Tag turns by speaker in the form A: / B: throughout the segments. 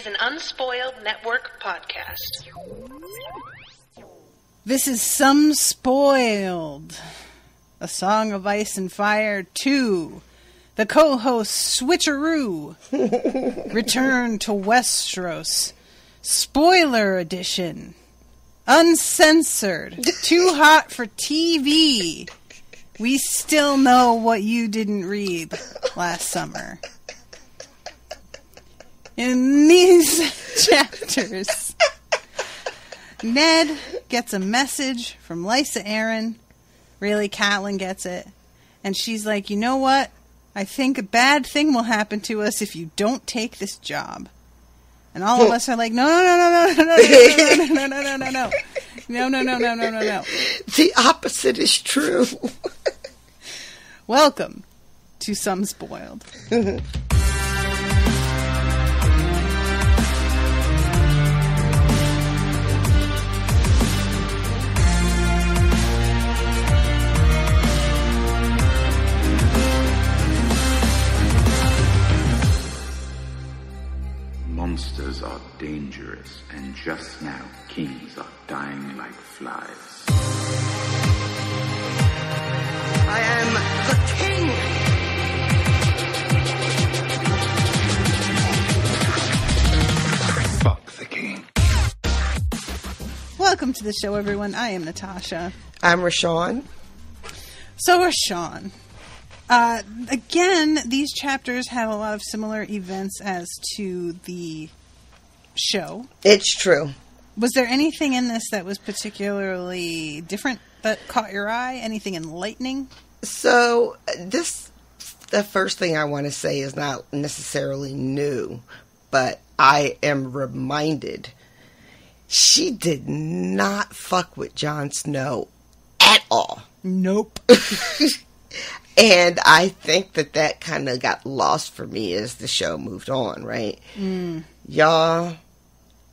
A: is an Unspoiled Network podcast.
B: This is Some Spoiled, A Song of Ice and Fire 2. The co-host Switcheroo return to Westeros. Spoiler edition. Uncensored. Too hot for TV. We still know what you didn't read last summer. In these chapters, Ned gets a message from Lysa Arryn. Really, Catelyn gets it. And she's like, you know what? I think a bad thing will happen to us if you don't take this job. And all of us are like, no.
C: The opposite is true.
B: Welcome to Some Spoiled.
D: Monsters are dangerous, and just now, kings are dying like flies.
C: I am the king!
D: Fuck the king.
B: Welcome to the show, everyone. I am Natasha.
C: I'm Rashawn.
B: So, Rashawn. Again, these chapters have a lot of similar events as to the show.
C: It's true.
B: Was there anything in this that was particularly different that caught your eye? Anything enlightening?
C: So, the first thing I want to say is not necessarily new, but I am reminded she did not fuck with Jon Snow at all.
B: Nope.
C: And I think that kind of got lost for me as the show moved on, right? Y'all,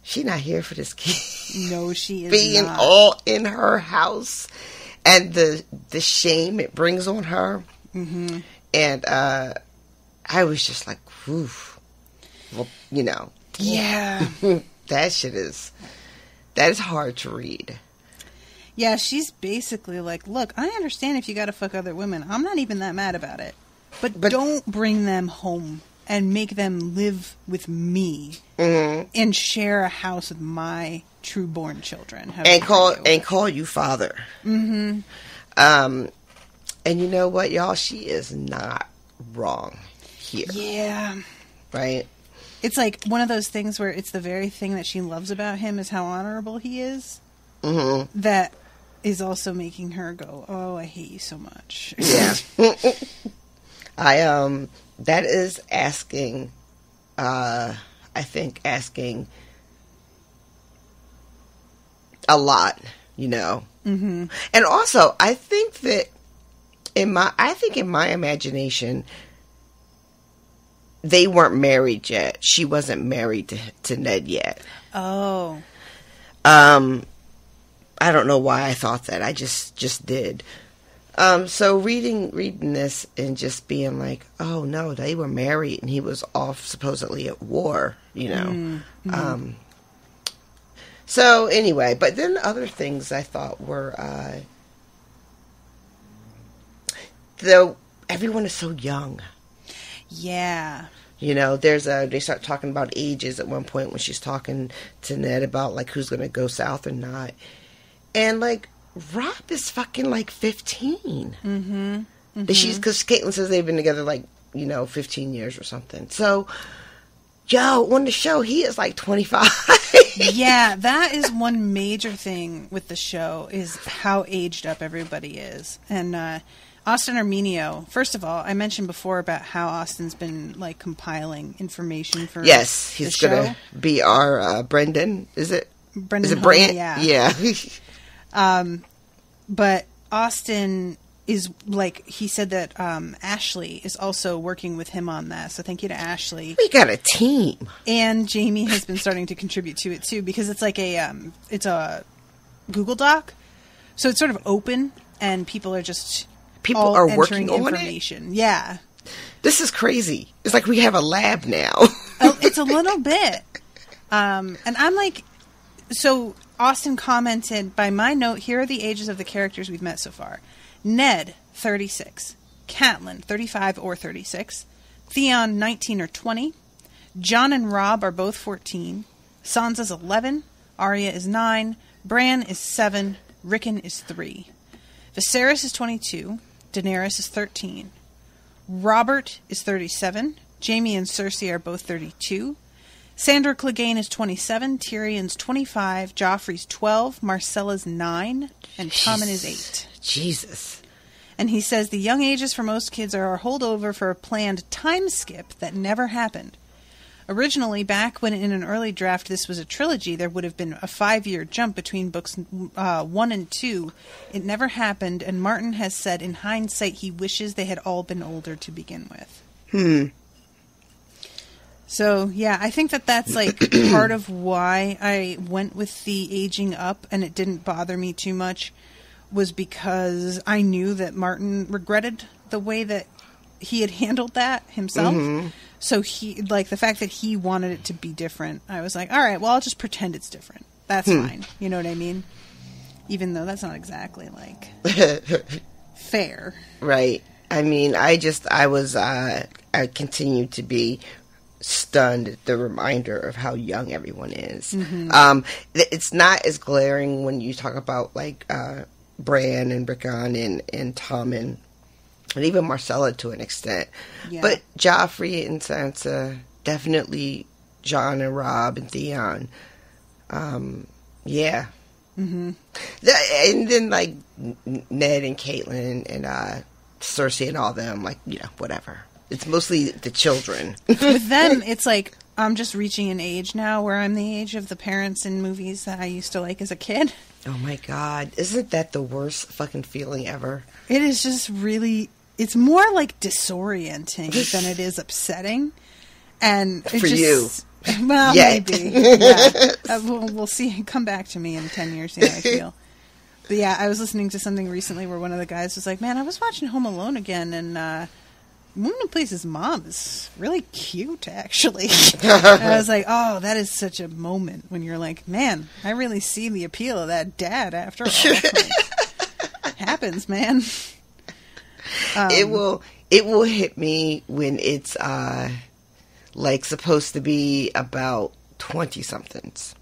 C: she not here for this kid.
B: No, she is
C: being
B: not.
C: all in her house and the shame it brings on her.
B: Mm-hmm.
C: And I was just like, whew. Well, you know.
B: Yeah.
C: that is hard to read.
B: Yeah, she's basically like, look, I understand if you gotta fuck other women. I'm not even that mad about it. But don't bring them home and make them live with me and share a house with my true-born children.
C: And call you father. Mm-hmm. And you know what, y'all? She is not wrong here.
B: Yeah.
C: Right?
B: It's like one of those things where it's the very thing that she loves about him is how honorable he is. Mm-hmm. That is also making her go, oh, I hate you so much.
C: Yeah. That is asking, I think asking a lot, you know. Mm-hmm. And also, I think that in my imagination, they weren't married yet. She wasn't married to Ned yet.
B: Oh.
C: I don't know why I thought that. I just did. So reading this and just being like, oh no, they were married and he was off supposedly at war, you know. Mm-hmm. So anyway, but then other things I thought were, though everyone is so young.
B: Yeah.
C: You know, they start talking about ages at one point when she's talking to Ned about like who's going to go south or not. And, like, Rob is fucking, like, 15. Mm-hmm. Mm-hmm. Because Caitlin says they've been together, like, 15 years or something. So, on the show, he is, like, 25.
B: Yeah, that is one major thing with the show, is how aged up everybody is. And, Austin Arminio, first of all, I mentioned before about how Austin's been, like, compiling information for
C: Yes, he's going to be our Brendan, is it?
B: Brendan
C: is it Brand?
B: Yeah. But Austin is like, he said that Ashley is also working with him on that. So thank you to Ashley.
C: We got a team.
B: And Jamie has been starting to contribute to it too, because it's like it's a Google Doc. So it's sort of open and people are just
C: working on
B: information. Yeah.
C: This is crazy. It's like we have a lab now.
B: It's a little bit. And I'm like, so Austin commented, by my note, here are the ages of the characters we've met so far. Ned, 36. Catelyn, 35 or 36. Theon, 19 or 20. Jon and Robb are both 14. Sansa's 11. Arya is 9. Bran is 7. Rickon is 3. Viserys is 22. Daenerys is 13. Robert is 37. Jaime and Cersei are both 32. Sandor Clegane is 27. Tyrion's 25. Joffrey's 12. Marcella's 9. And Tommen is 8.
C: Jesus.
B: And he says the young ages for most kids are a holdover for a planned time skip that never happened. Originally, back when in an early draft this was a trilogy, there would have been a 5-year jump between books 1 and 2. It never happened, and Martin has said in hindsight he wishes they had all been older to begin with. So, yeah, I think that's like part of why I went with the aging up and it didn't bother me too much, was because I knew that Martin regretted the way that he had handled that himself. Mm-hmm. So he, like, the fact that he wanted it to be different, I was like, all right, well, I'll just pretend it's different. That's fine. You know what I mean? Even though that's not exactly, like, fair. Right.
C: I mean, I continue to be stunned at the reminder of how young everyone is. Mm-hmm. It's not as glaring when you talk about, like, Bran and Rickon and Tommen, and even Marcella to an extent. Yeah. But Joffrey and Sansa, definitely Jon and Robb and Theon. Yeah. Mm-hmm. And then, like, Ned and Catelyn and Cersei and all them, like, you know, whatever. It's mostly the children.
B: With them, it's like, I'm just reaching an age now where I'm the age of the parents in movies that I used to like as a kid.
C: Oh my God. Isn't that the worst fucking feeling ever?
B: It is just really, it's more like disorienting than it is upsetting. And it
C: for
B: just,
C: you.
B: Well, maybe. Yeah. We'll see. Come back to me in 10 years, see how I feel. But yeah, I was listening to something recently where one of the guys was like, man, I was watching Home Alone again, and the woman who plays his mom is really cute, actually. And I was like, oh, that is such a moment when you're like, man, I really see the appeal of that dad after all. Like, happens, man.
C: It will hit me when it's like supposed to be about 20-somethings.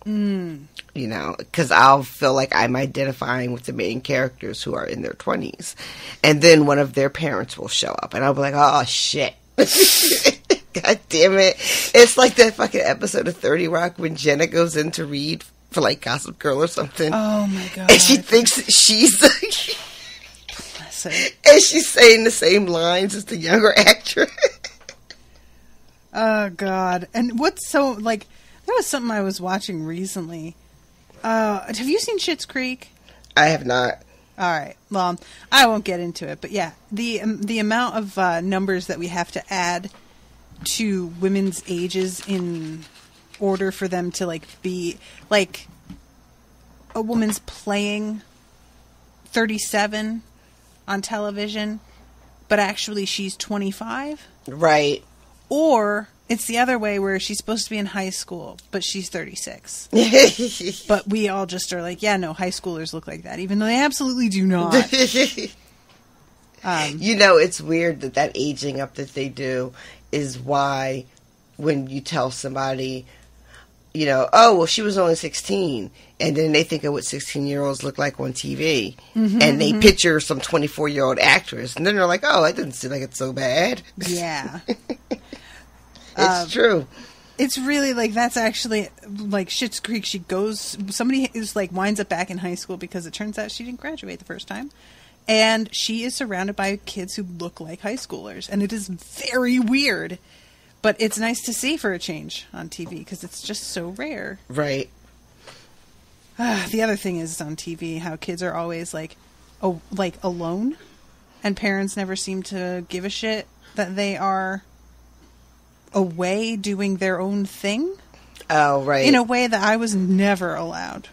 C: You know, because I'll feel like I'm identifying with the main characters who are in their 20s, and then one of their parents will show up, and I'll be like, oh shit. God damn it. It's like that fucking episode of 30 Rock when Jenna goes in to read for, like, Gossip Girl or something.
B: Oh my God.
C: And she thinks she's and she's saying the same lines as the younger actress.
B: Oh God. And what's so, like, that was something I was watching recently. Have you seen Schitt's Creek?
C: I have not.
B: All right. Well, I won't get into it, but yeah, the amount of numbers that we have to add to women's ages in order for them to, like, be, like, a woman's playing 37 on television, but actually she's 25.
C: Right.
B: Or it's the other way where she's supposed to be in high school, but she's 36. But we all just are like, yeah, no, high schoolers look like that, even though they absolutely do not.
C: You know, it's weird that aging up that they do is why when you tell somebody, you know, oh, well, she was only 16, and then they think of what 16-year-olds look like on TV, and they picture some 24-year-old actress, and then they're like, oh, that doesn't seem like it's so bad.
B: Yeah.
C: It's true.
B: It's really, like, that's actually, like, Schitt's Creek. Somebody is, like, winds up back in high school because it turns out she didn't graduate the first time. And she is surrounded by kids who look like high schoolers. And it is very weird. But it's nice to see for a change on TV because it's just so rare.
C: Right.
B: The other thing is on TV, how kids are always, like alone. And parents never seem to give a shit that they are away doing their own thing.
C: Oh, right.
B: In a way that I was never allowed,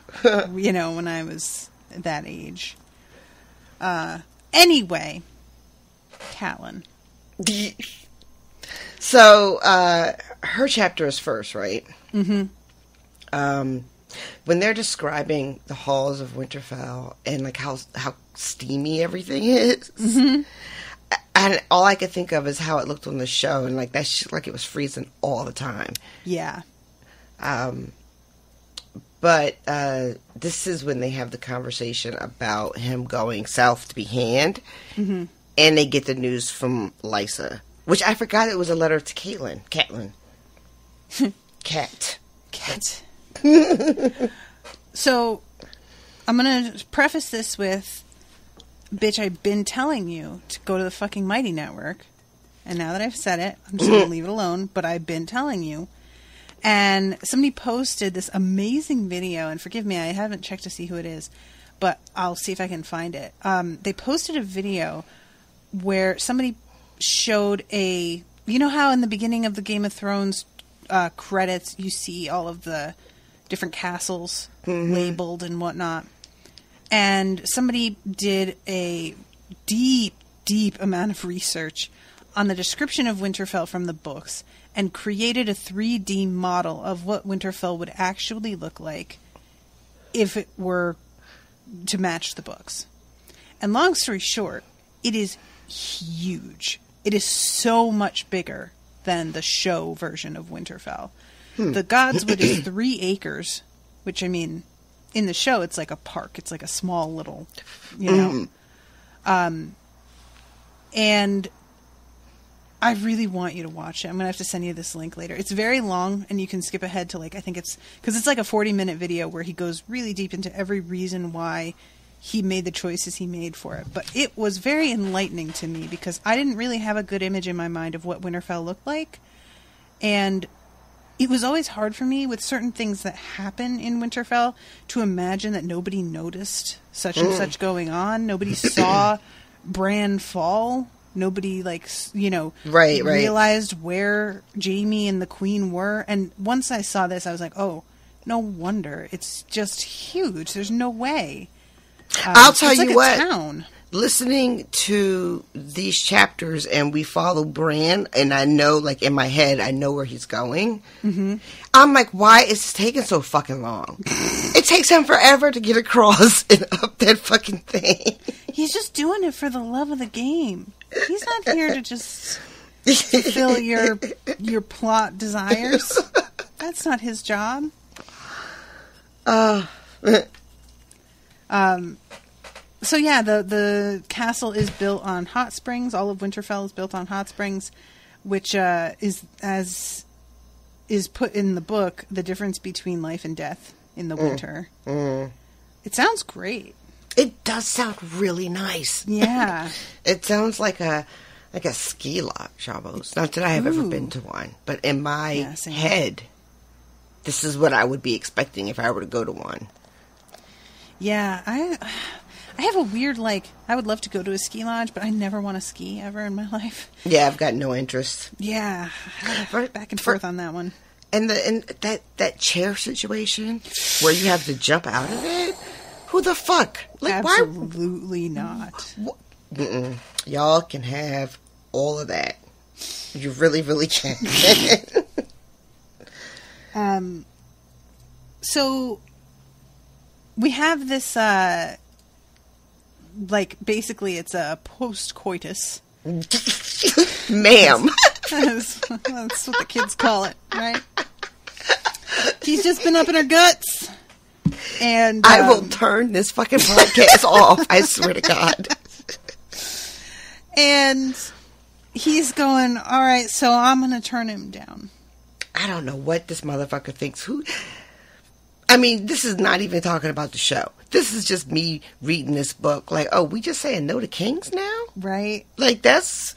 B: you know, when I was that age. Anyway, Catelyn.
C: So, her chapter is first, right? Mm-hmm. When they're describing the halls of Winterfell and like how steamy everything is, and all I could think of is how it looked on the show, and like that shit, like it was freezing all the time.
B: Yeah.
C: But this is when they have the conversation about him going south to be Hand, and they get the news from Lysa, which I forgot it was a letter to Catelyn. Cat.
B: So, I'm gonna preface this with, bitch, I've been telling you to go to the fucking Mighty Network, and now that I've said it, I'm just gonna leave it alone, but I've been telling you. And somebody posted this amazing video, and forgive me, I haven't checked to see who it is, but I'll see if I can find it. They posted a video where somebody showed you know how in the beginning of the Game of Thrones credits, you see all of the different castles labeled and whatnot. And somebody did a deep amount of research on the description of Winterfell from the books and created a 3D model of what Winterfell would actually look like if it were to match the books. And long story short, it is huge. It is so much bigger than the show version of Winterfell. The Godswood is 3 acres, which, I mean, in the show, it's like a park. It's like a small little, you know. And I really want you to watch it. I'm going to have to send you this link later. It's very long, and you can skip ahead to, like, I think it's... Because it's like a 40-minute video where he goes really deep into every reason why he made the choices he made for it. But it was very enlightening to me because I didn't really have a good image in my mind of what Winterfell looked like. And it was always hard for me with certain things that happen in Winterfell to imagine that nobody noticed such and such going on. Nobody saw Bran fall. Nobody, like, you know, realized where Jaime and the Queen were. And once I saw this, I was like, oh, no wonder. It's just huge. There's no way.
C: I'll tell you
B: like
C: what.
B: Town.
C: Listening to these chapters and we follow Bran, and I know, like, in my head, I know where he's going. I'm like, why is this taking so fucking long? It takes him forever to get across and up that fucking thing.
B: He's just doing it for the love of the game. He's not here to just fulfill your plot desires. That's not his job. So yeah, the castle is built on hot springs. All of Winterfell is built on hot springs, which is put in the book, the difference between life and death in the winter. It sounds great.
C: It does sound really nice.
B: Yeah.
C: It sounds like a ski lodge almost. Not that I have ever been to one, but in my head, this is what I would be expecting if I were to go to one.
B: Yeah, I have a weird, like, I would love to go to a ski lodge, but I never want to ski ever in my life.
C: Yeah, I've got no interest.
B: Yeah, back and forth on that one.
C: And that chair situation where you have to jump out of it? Who the fuck? Like,
B: absolutely not.
C: Y'all can have all of that. You really, really can.
B: So we have this, like, basically it's a post-coitus.
C: Ma'am.
B: That's what the kids call it, right? He's just been up in her guts. And
C: I will turn this fucking podcast off, I swear to God.
B: And he's going, all right, so I'm going to turn him down.
C: I don't know what this motherfucker thinks. I mean, this is not even talking about the show. This is just me reading this book. Like, oh, we just saying no to kings now?
B: Right.
C: Like, that's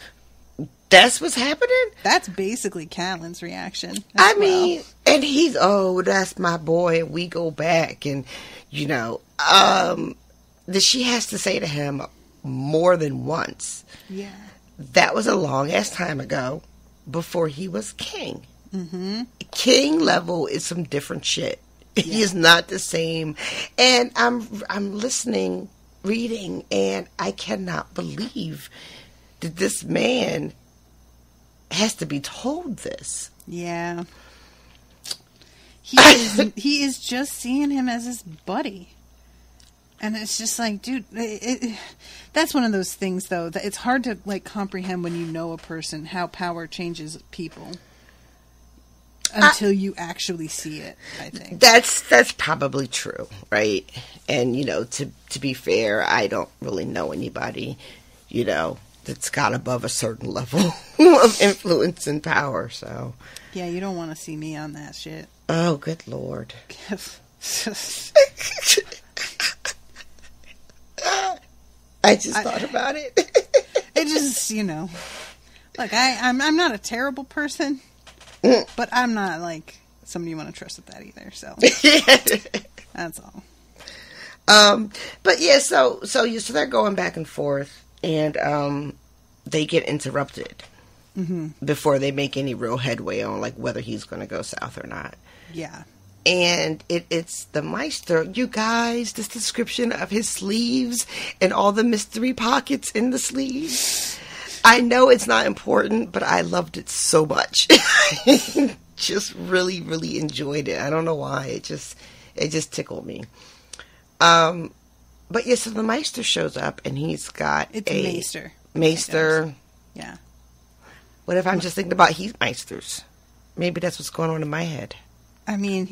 C: what's happening?
B: That's basically Catelyn's reaction.
C: I mean, and he's, oh, that's my boy, and we go back. And, you know, that she has to say to him more than once.
B: Yeah.
C: That was a long-ass time ago before he was king. Mm-hmm. King level is some different shit. Yeah. He is not the same. And I'm listening, reading, and I cannot believe that this man has to be told this.
B: Yeah. He is just seeing him as his buddy. And it's just like, dude, that's one of those things, though, that it's hard to, like, comprehend when you know a person, how power changes people. Until you actually see it, I think.
C: That's probably true, right? And, you know, to be fair, I don't really know anybody, you know, that's got above a certain level of influence and power, so.
B: Yeah, you don't want to see me on that shit.
C: Oh, good Lord. I just thought about it.
B: It just, you know, look, I'm not a terrible person, but I'm not like somebody you want to trust with that either. So that's all.
C: But yeah, so they're going back and forth, and they get interrupted before they make any real headway on like whether he's going to go south or not.
B: Yeah.
C: And it's the Maester. You guys, this description of his sleeves and all the mystery pockets in the sleeves. I know it's not important, but I loved it so much. Just really, really enjoyed it. I don't know why. It just tickled me. But yeah, so the Maester shows up and he's got
B: Maester.
C: Maester.
B: Yeah.
C: What if I'm just thinking about heat Meisters? Maybe that's what's going on in my head.
B: I mean,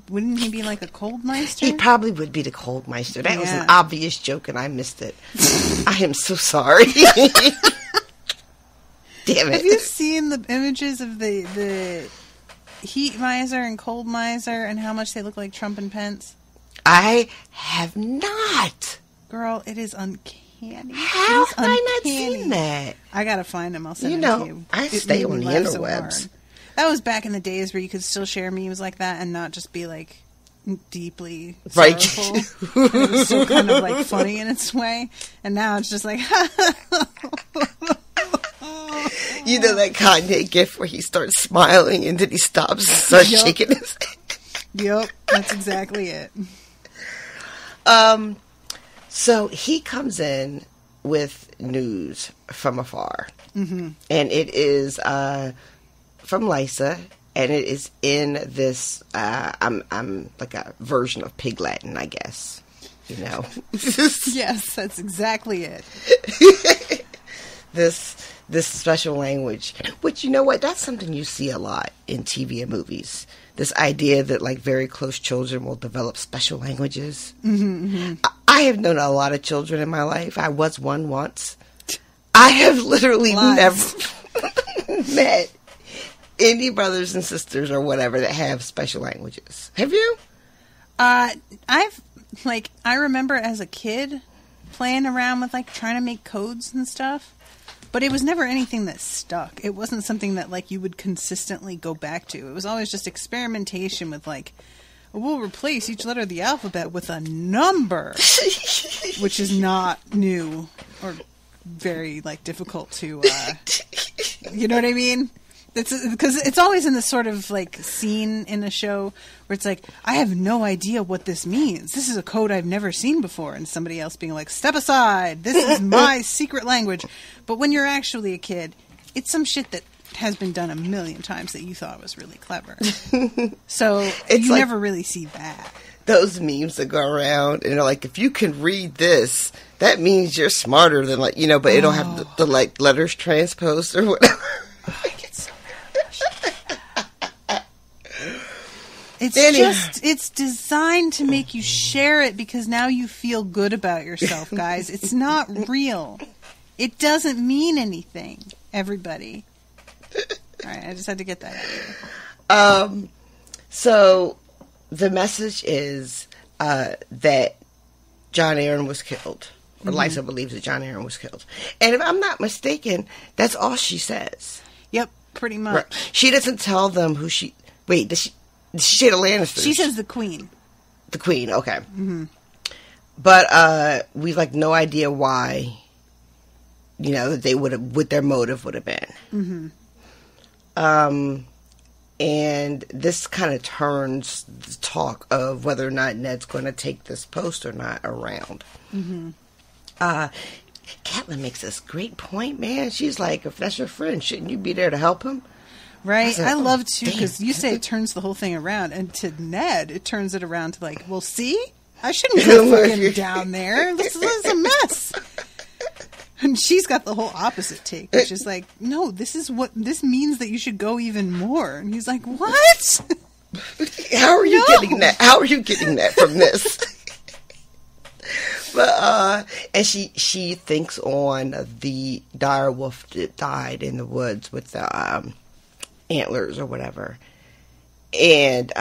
B: wouldn't he be like a cold Meister?
C: He probably would be the cold Meister. That was an obvious joke and I missed it. I am so sorry. Damn it.
B: Have you seen the images of the heat miser and cold miser and how much they look like Trump and Pence?
C: I have not.
B: Girl, it is uncanny.
C: How have I not seen that?
B: I gotta find them. I'll send them to you.
C: I stay on the interwebs.
B: So that was back in the days where you could still share memes like that and not just be like deeply sorrowful. Right. It was still kind of like funny in its way. And now it's just like
C: you know that Kanye gif where he starts smiling and then he stops and starts shaking his head?
B: Yep, that's exactly it.
C: So he comes in with news from afar. Mm-hmm. And it is from Lysa, and it is in this I'm like a version of Pig Latin, I guess. You know.
B: Yes, that's exactly it.
C: This special language, which, you know what, that's something you see a lot in TV and movies. This idea that like very close children will develop special languages. Mm-hmm, mm-hmm. I have known a lot of children in my life. I was one once. I have literally never met any brothers and sisters or whatever that have special languages. Have you?
B: I remember as a kid playing around with like trying to make codes and stuff. But it was never anything that stuck. It wasn't something that, like, you would consistently go back to. It was always just experimentation with, like, we'll replace each letter of the alphabet with a number, which is not new or very, like, difficult to, you know what I mean? Because it's always in this sort of, like, scene in a show where it's like, I have no idea what this means. This is a code I've never seen before. And somebody else being like, step aside. This is my secret language. But when you're actually a kid, it's some shit that has been done a million times that you thought was really clever. So you like, never really see that.
C: Those memes that go around and they're like, if you can read this, that means you're smarter than, like, you know, but it don't have the like letters transposed or whatever.
B: It's designed to make you share it because now you feel good about yourself, guys. It's not real. It doesn't mean anything, everybody. All right, I just had to get that out of you.
C: So the message is that Jon Arryn was killed. Or Lysa believes that Jon Arryn was killed. And if I'm not mistaken, that's all she says.
B: Yep, pretty much.
C: Right. She doesn't tell them who she... Wait, does she say the Lannisters?
B: She says the Queen.
C: The Queen, okay. Mm-hmm. But we've, like, no idea why, you know, that they would have... What their motive would have been. Mm-hmm. And this kind of turns the talk of whether or not Ned's going to take this post or not around. Mm-hmm. Catelyn makes this great point, man. She's like, if that's your friend, shouldn't you be there to help him?
B: Right.
C: Like,
B: I love too,
C: damn.
B: because you say it turns the whole thing around, and to Ned, it turns it around to like, well, see? I shouldn't go fucking down there. This is a mess. And she's got the whole opposite take, which is like, no, this means that you should go even more. And he's like, what?
C: How are you getting that? How are you getting that from this? But and she thinks on the dire wolf that died in the woods with the antlers or whatever, and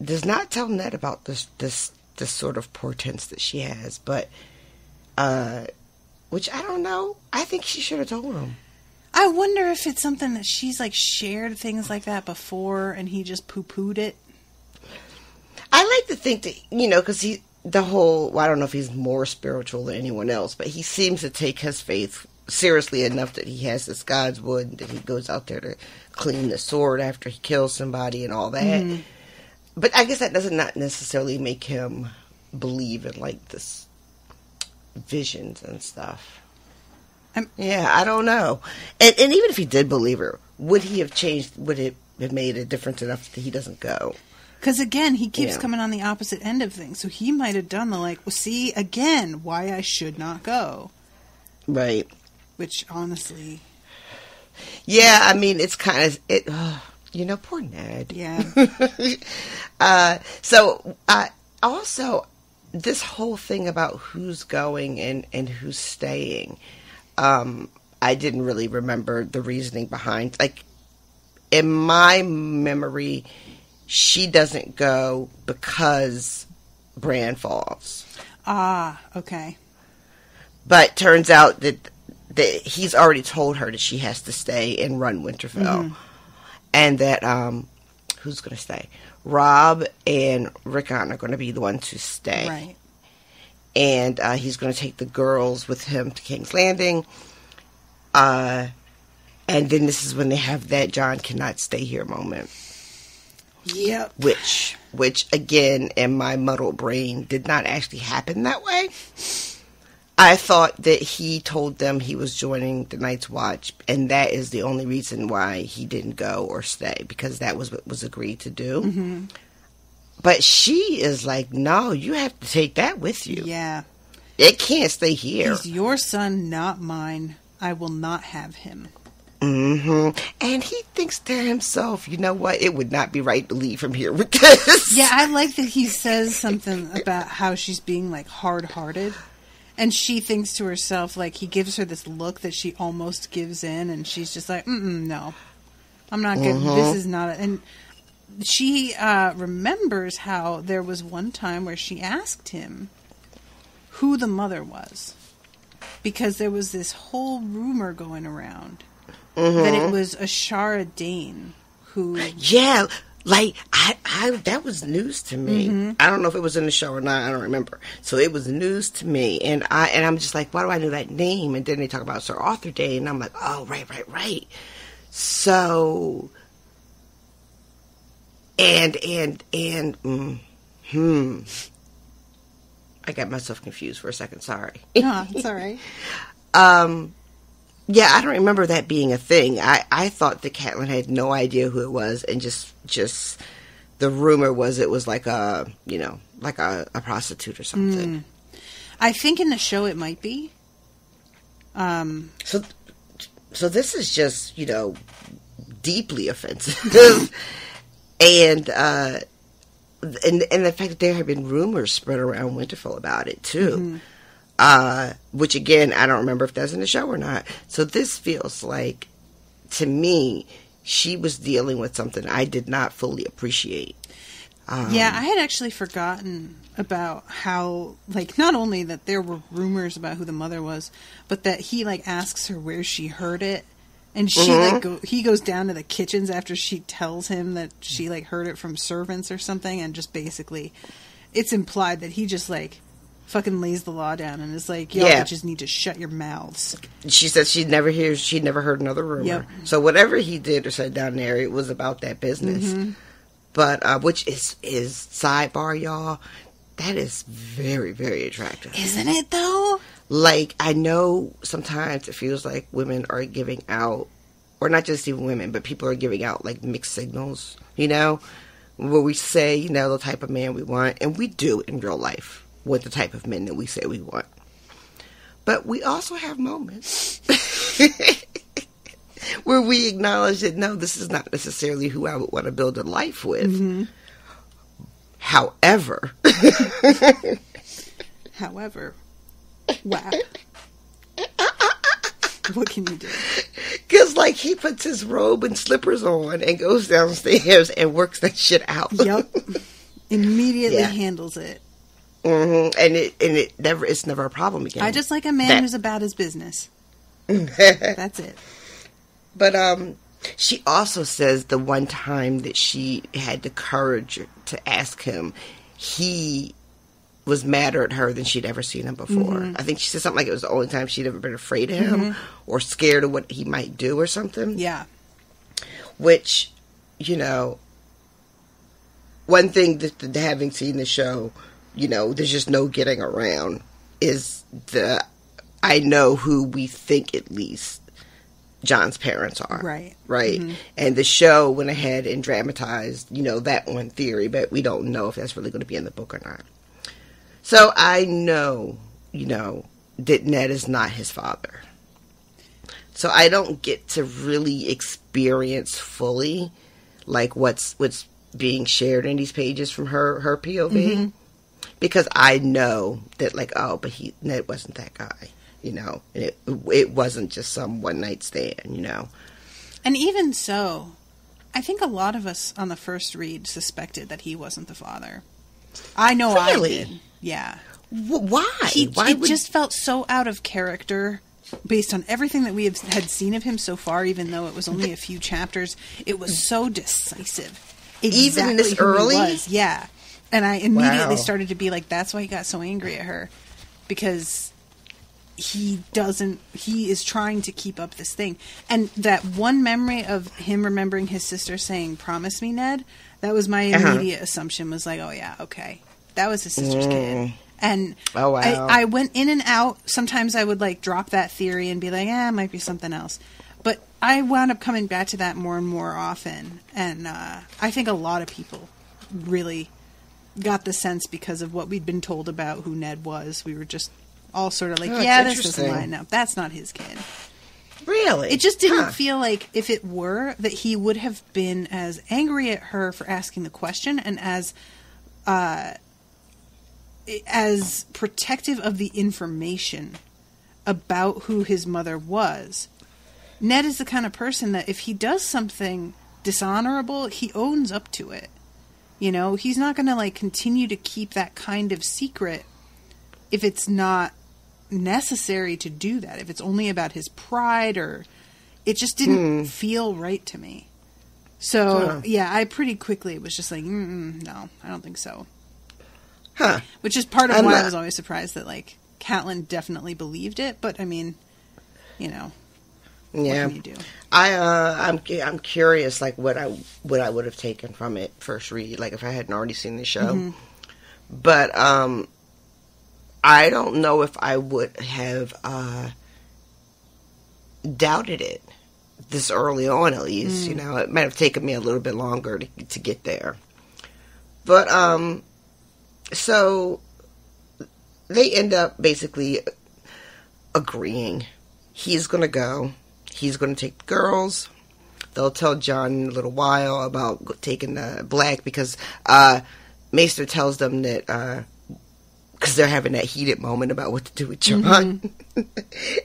C: does not tell Ned about this sort of portents that she has, but which I don't know. I think she should have told him.
B: I wonder if it's something that she's like shared things like that before, and he just poo-pooed it.
C: I like to think that, because well, I don't know if he's more spiritual than anyone else, but he seems to take his faith seriously enough that he has this God's wood and that he goes out there to clean the sword after he kills somebody and all that. Mm-hmm. But I guess that does not necessarily make him believe in like this visions and stuff. Yeah, I don't know. And even if he did believe her, would he have changed? Would it have made a difference enough that he doesn't go?
B: Because again, he keeps coming on the opposite end of things. So he might have done the like, well, see, again, why I should not go. Right. Which honestly.
C: Yeah, I mean, it's kind of, poor Ned.
B: Yeah.
C: So, also, this whole thing about who's going and who's staying, I didn't really remember the reasoning behind. Like, in my memory, she doesn't go because Bran falls.
B: Ah, okay.
C: But turns out that he's already told her that she has to stay and run Winterfell. Mm-hmm. And that, who's going to stay? Robb and Rickon are going to be the ones who stay.
B: Right.
C: And he's going to take the girls with him to King's Landing. And then this is when they have that Jon cannot stay here moment.
B: Yep.
C: Which again, in my muddled brain, did not actually happen that way. I thought that he told them he was joining the Night's Watch, and that is the only reason why he didn't go or stay, because that was what was agreed to do. Mm-hmm. But she is like, no, you have to take that with you.
B: Yeah.
C: It can't stay here.
B: He's your son, not mine. I will not have him.
C: Mm-hmm. And he thinks to himself, you know what? It would not be right to leave him here with this.
B: Yeah, I like that he says something about how she's being, like, hard-hearted. And she thinks to herself, like, he gives her this look that she almost gives in, and she's just like, no. I'm not good. Mm-hmm. This is not... And she remembers how there was one time where she asked him who the mother was. Because there was this whole rumor going around that it was Ashara Dane who...
C: Yeah, like, I that was news to me. Mm-hmm. I don't know if it was in the show or not. I don't remember. So it was news to me. And I'm just like, why do I know that name? And then they talk about Sir Arthur Dane. And I'm like, oh, right. So... And I got myself confused for a second. Sorry.
B: No, it's all right.
C: Yeah, I don't remember that being a thing. I thought that Catelyn had no idea who it was, and just the rumor was it was like a prostitute or something.
B: I think in the show it might be.
C: So this is just, deeply offensive. And the fact that there have been rumors spread around Winterfell about it, too. Mm-hmm. Which, again, I don't remember if that's in the show or not. So this feels like, to me, she was dealing with something I did not fully appreciate.
B: Yeah, I had actually forgotten about how, like, not only that there were rumors about who the mother was, but that he, like, asks her where she heard it. And she, he goes down to the kitchens after she tells him that she, like, heard it from servants or something, and just basically, it's implied that he just, like, fucking lays the law down and is like, y'all bitches need to shut your mouths.
C: She said she'd never heard another rumor. Yep. So whatever he did or said down there, it was about that business. Mm-hmm. But, which is sidebar, y'all, that is very, very attractive.
B: Isn't it, though?
C: like, I know sometimes it feels like women are giving out, or not just even women, but people are giving out, like, mixed signals, you know, where we say, you know, the type of man we want, and we do in real life with the type of men that we say we want. But we also have moments where we acknowledge that, no, this is not necessarily who I would want to build a life with.
B: Mm-hmm.
C: However, wow.
B: What can you do?
C: Because, like, he puts his robe and slippers on and goes downstairs and works that shit out.
B: Yep. Immediately
C: Yeah.
B: handles it.
C: Mm-hmm. And it's never a problem again.
B: I just like a man who's about his business. That's it.
C: But she also says the one time that she had the courage to ask him, he was madder at her than she'd ever seen him before.
B: Mm-hmm.
C: I think she said something like it was the only time she'd ever been afraid of him or scared of what he might do or something.
B: Yeah.
C: Which, you know, one thing that having seen the show, you know, there's just no getting around is I know who we think at least John's parents are.
B: Right.
C: Right. Mm-hmm. And the show went ahead and dramatized, you know, that one theory, but we don't know if that's really going to be in the book or not. So I know, you know, that Ned is not his father. So I don't get to really experience fully, like, what's being shared in these pages from her POV. Mm-hmm. Because I know that, like, oh, but Ned wasn't that guy, you know. And it wasn't just some one-night stand, you know.
B: And even so, I think a lot of us on the first read suspected that he wasn't the father. I know
C: really?
B: I did. Yeah.
C: Why?
B: It just felt so out of character based on everything that we had seen of him so far, even though it was only a few chapters. It was so decisive. Exactly
C: even this early?
B: He was. Yeah. And I immediately started to be like, that's why he got so angry at her. Because he is trying to keep up this thing. And that one memory of him remembering his sister saying, "Promise me, Ned," that was my immediate assumption, was like, oh yeah, okay. That was his sister's kid. And
C: oh, wow.
B: I went in and out. Sometimes I would, like, drop that theory and be like, it might be something else. But I wound up coming back to that more and more often. And I think a lot of people really got the sense because of what we'd been told about who Ned was. We were just all sort of like, this doesn't line up. That's not his kid.
C: Really?
B: It just didn't feel like, if it were, that he would have been as angry at her for asking the question and as protective of the information about who his mother was. Ned is the kind of person that if he does something dishonorable, he owns up to it. You know, he's not going to, like, continue to keep that kind of secret if it's not necessary to do that. If it's only about his pride, or it just didn't feel right to me. So, yeah, I pretty quickly was just like, no, I don't think so.
C: Huh.
B: Which is part of why I was always surprised that, like, Catelyn definitely believed it. But, I mean, you know, what can you do?
C: I'm curious, like, what I would have taken from it first read, like, if I hadn't already seen the show. Mm-hmm. But I don't know if I would have doubted it this early on, at least. You know, it might have taken me a little bit longer to get there. But so they end up basically agreeing. He's going to go. He's going to take the girls. They'll tell John in a little while about taking the Black, because Maester tells them that because they're having that heated moment about what to do with John. Mm-hmm.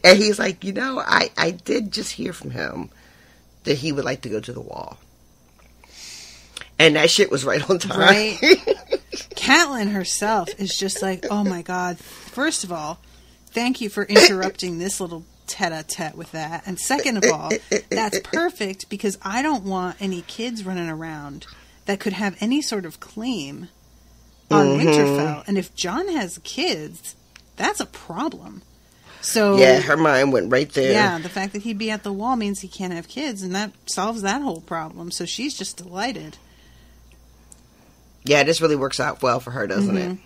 C: And he's like, you know, I did just hear from him that he would like to go to the Wall. And that shit was right on time.
B: Right. Catelyn herself is just like, oh my God. First of all, thank you for interrupting this little tete-a-tete with that. And second of all, that's perfect, because I don't want any kids running around that could have any sort of claim on Winterfell. And if John has kids, that's a problem. So
C: yeah, her mind went right there.
B: Yeah, the fact that he'd be at the Wall means he can't have kids, and that solves that whole problem. So she's just delighted.
C: Yeah, this really works out well for her, doesn't it?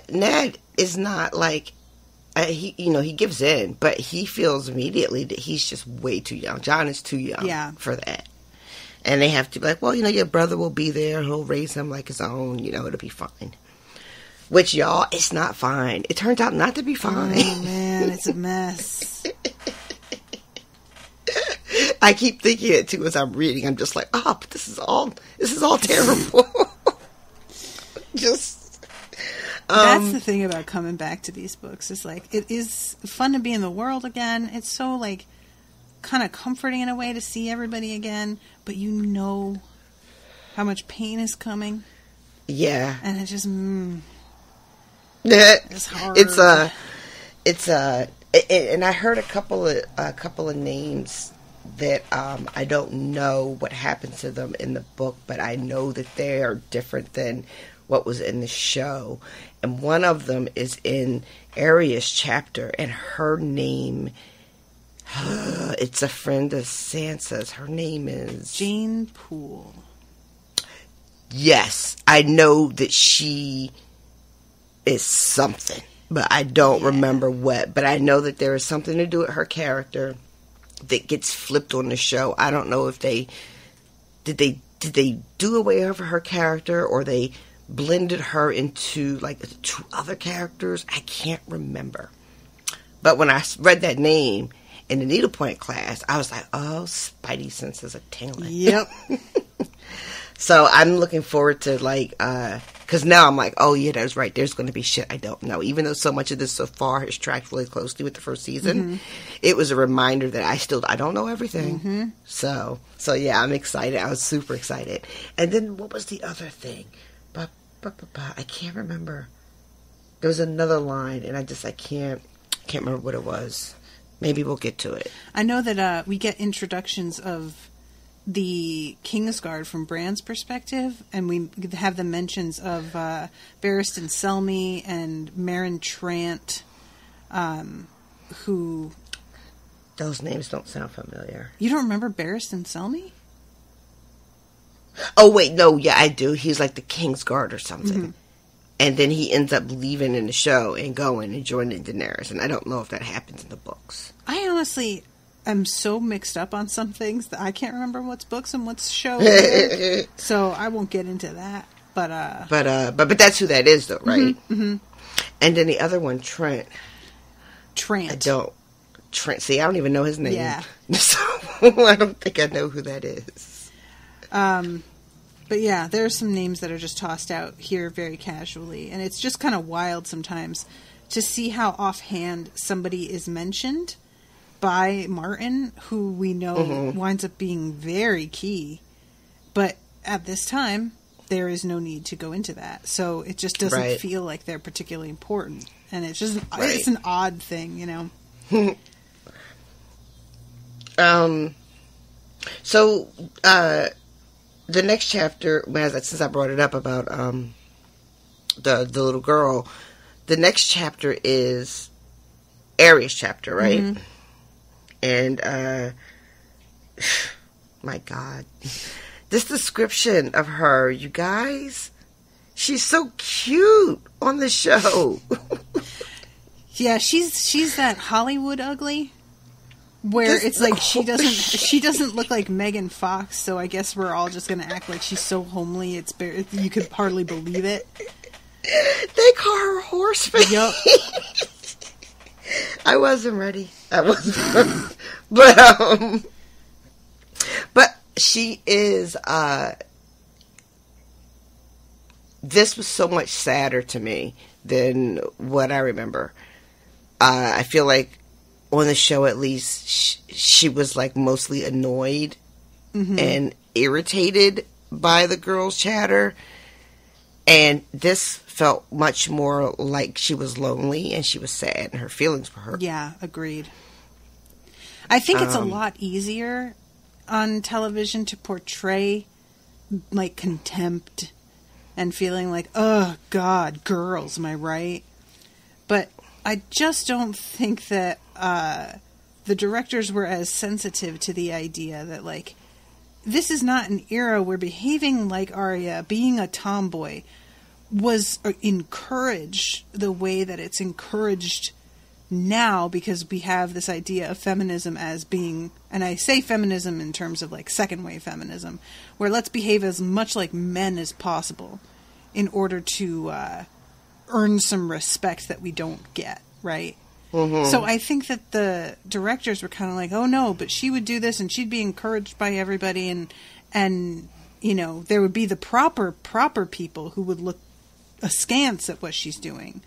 C: Ned is not like he gives in, but he feels immediately that he's just way too young. Jon is too young for that. And they have to be like, well, your brother will be there. He'll raise him like his own. It'll be fine. Which, y'all, it's not fine. It turns out not to be fine.
B: Oh, man, it's a mess.
C: I keep thinking it, too, as I'm reading. I'm just like, but this is all terrible.
B: That's the thing about coming back to these books. It's like, it is fun to be in the world again. It's so, like, kind of comforting in a way to see everybody again, but how much pain is coming.
C: Yeah.
B: And it just,
C: it's
B: hard.
C: And I heard a couple of names that I don't know what happens to them in the book, but I know that they are different than what was in the show. And one of them is in Arya's chapter, and her name, it's a friend of Sansa's. Her name is
B: Jane Poole.
C: Yes, I know that she is something, but I don't remember what. But I know that there is something to do with her character that gets flipped on the show. I don't know if did they do away with her character, or they blended her into like two other characters. I can't remember. But when I read that name in the needlepoint class, I was like, oh, Spidey senses are tingling.
B: Yep.
C: So I'm looking forward to, like, because now I'm like, oh, yeah, that's right. There's going to be shit I don't know. Even though so much of this so far has tracked really closely with the first season, it was a reminder that I don't know everything. So yeah, I'm excited. I was super excited. And then what was the other thing? I can't remember. There was another line, and I can't remember what it was. Maybe we'll get to it.
B: I know that we get introductions of the Kingsguard from Bran's perspective, and we have the mentions of Barristan Selmy and Meryn Trant, who...
C: Those names don't sound familiar.
B: You don't remember Barristan Selmy?
C: Oh, wait, no, yeah, I do. He's like the Kingsguard or something. And then he ends up leaving in the show and going and joining Daenerys, and I don't know if that happens in the books. I
B: honestly am so mixed up on some things that I can't remember what's books and what's show. So I won't get into that. But
C: that's who that is, though, right? And then the other one, Trant.
B: Trant.
C: See, I don't even know his name.
B: Yeah.
C: So I don't think I know who that is.
B: But yeah, there are some names that are just tossed out here very casually, and it's just kind of wild sometimes to see how offhand somebody is mentioned by Martin, who we know winds up being very key. But at this time, there is no need to go into that. So it just doesn't feel like they're particularly important. And it's just it's an odd thing,
C: So, the next chapter, since I brought it up about the little girl, the next chapter is Arya's chapter, right? And my God, this description of her, you guys, she's so cute on the show.
B: Yeah, she's that Hollywood ugly. Where it's like she doesn't look like Megan Fox, so I guess we're all just gonna act like she's so homely. You could hardly believe it.
C: They call her Horseface.
B: Yup.
C: I wasn't ready. But she is. This was so much sadder to me than what I remember. I feel like, on the show, at least, she was like mostly annoyed and irritated by the girls' chatter. And this felt much more like she was lonely and she was sad and her feelings for her.
B: Yeah, agreed. I think it's a lot easier on television to portray like contempt and feeling like, oh God, girls, am I right? But I just don't think that the directors were as sensitive to the idea that, like, this is not an era where behaving like Arya, being a tomboy, was encouraged the way that it's encouraged now, because we have this idea of feminism as being, and I say feminism in terms of like second wave feminism, where let's behave as much like men as possible in order to earn some respect that we don't get, right? Mm-hmm. So I think that the directors were kind of like, oh no, but she would do this and she'd be encouraged by everybody, and you know, there would be the proper people who would look askance at what she's doing.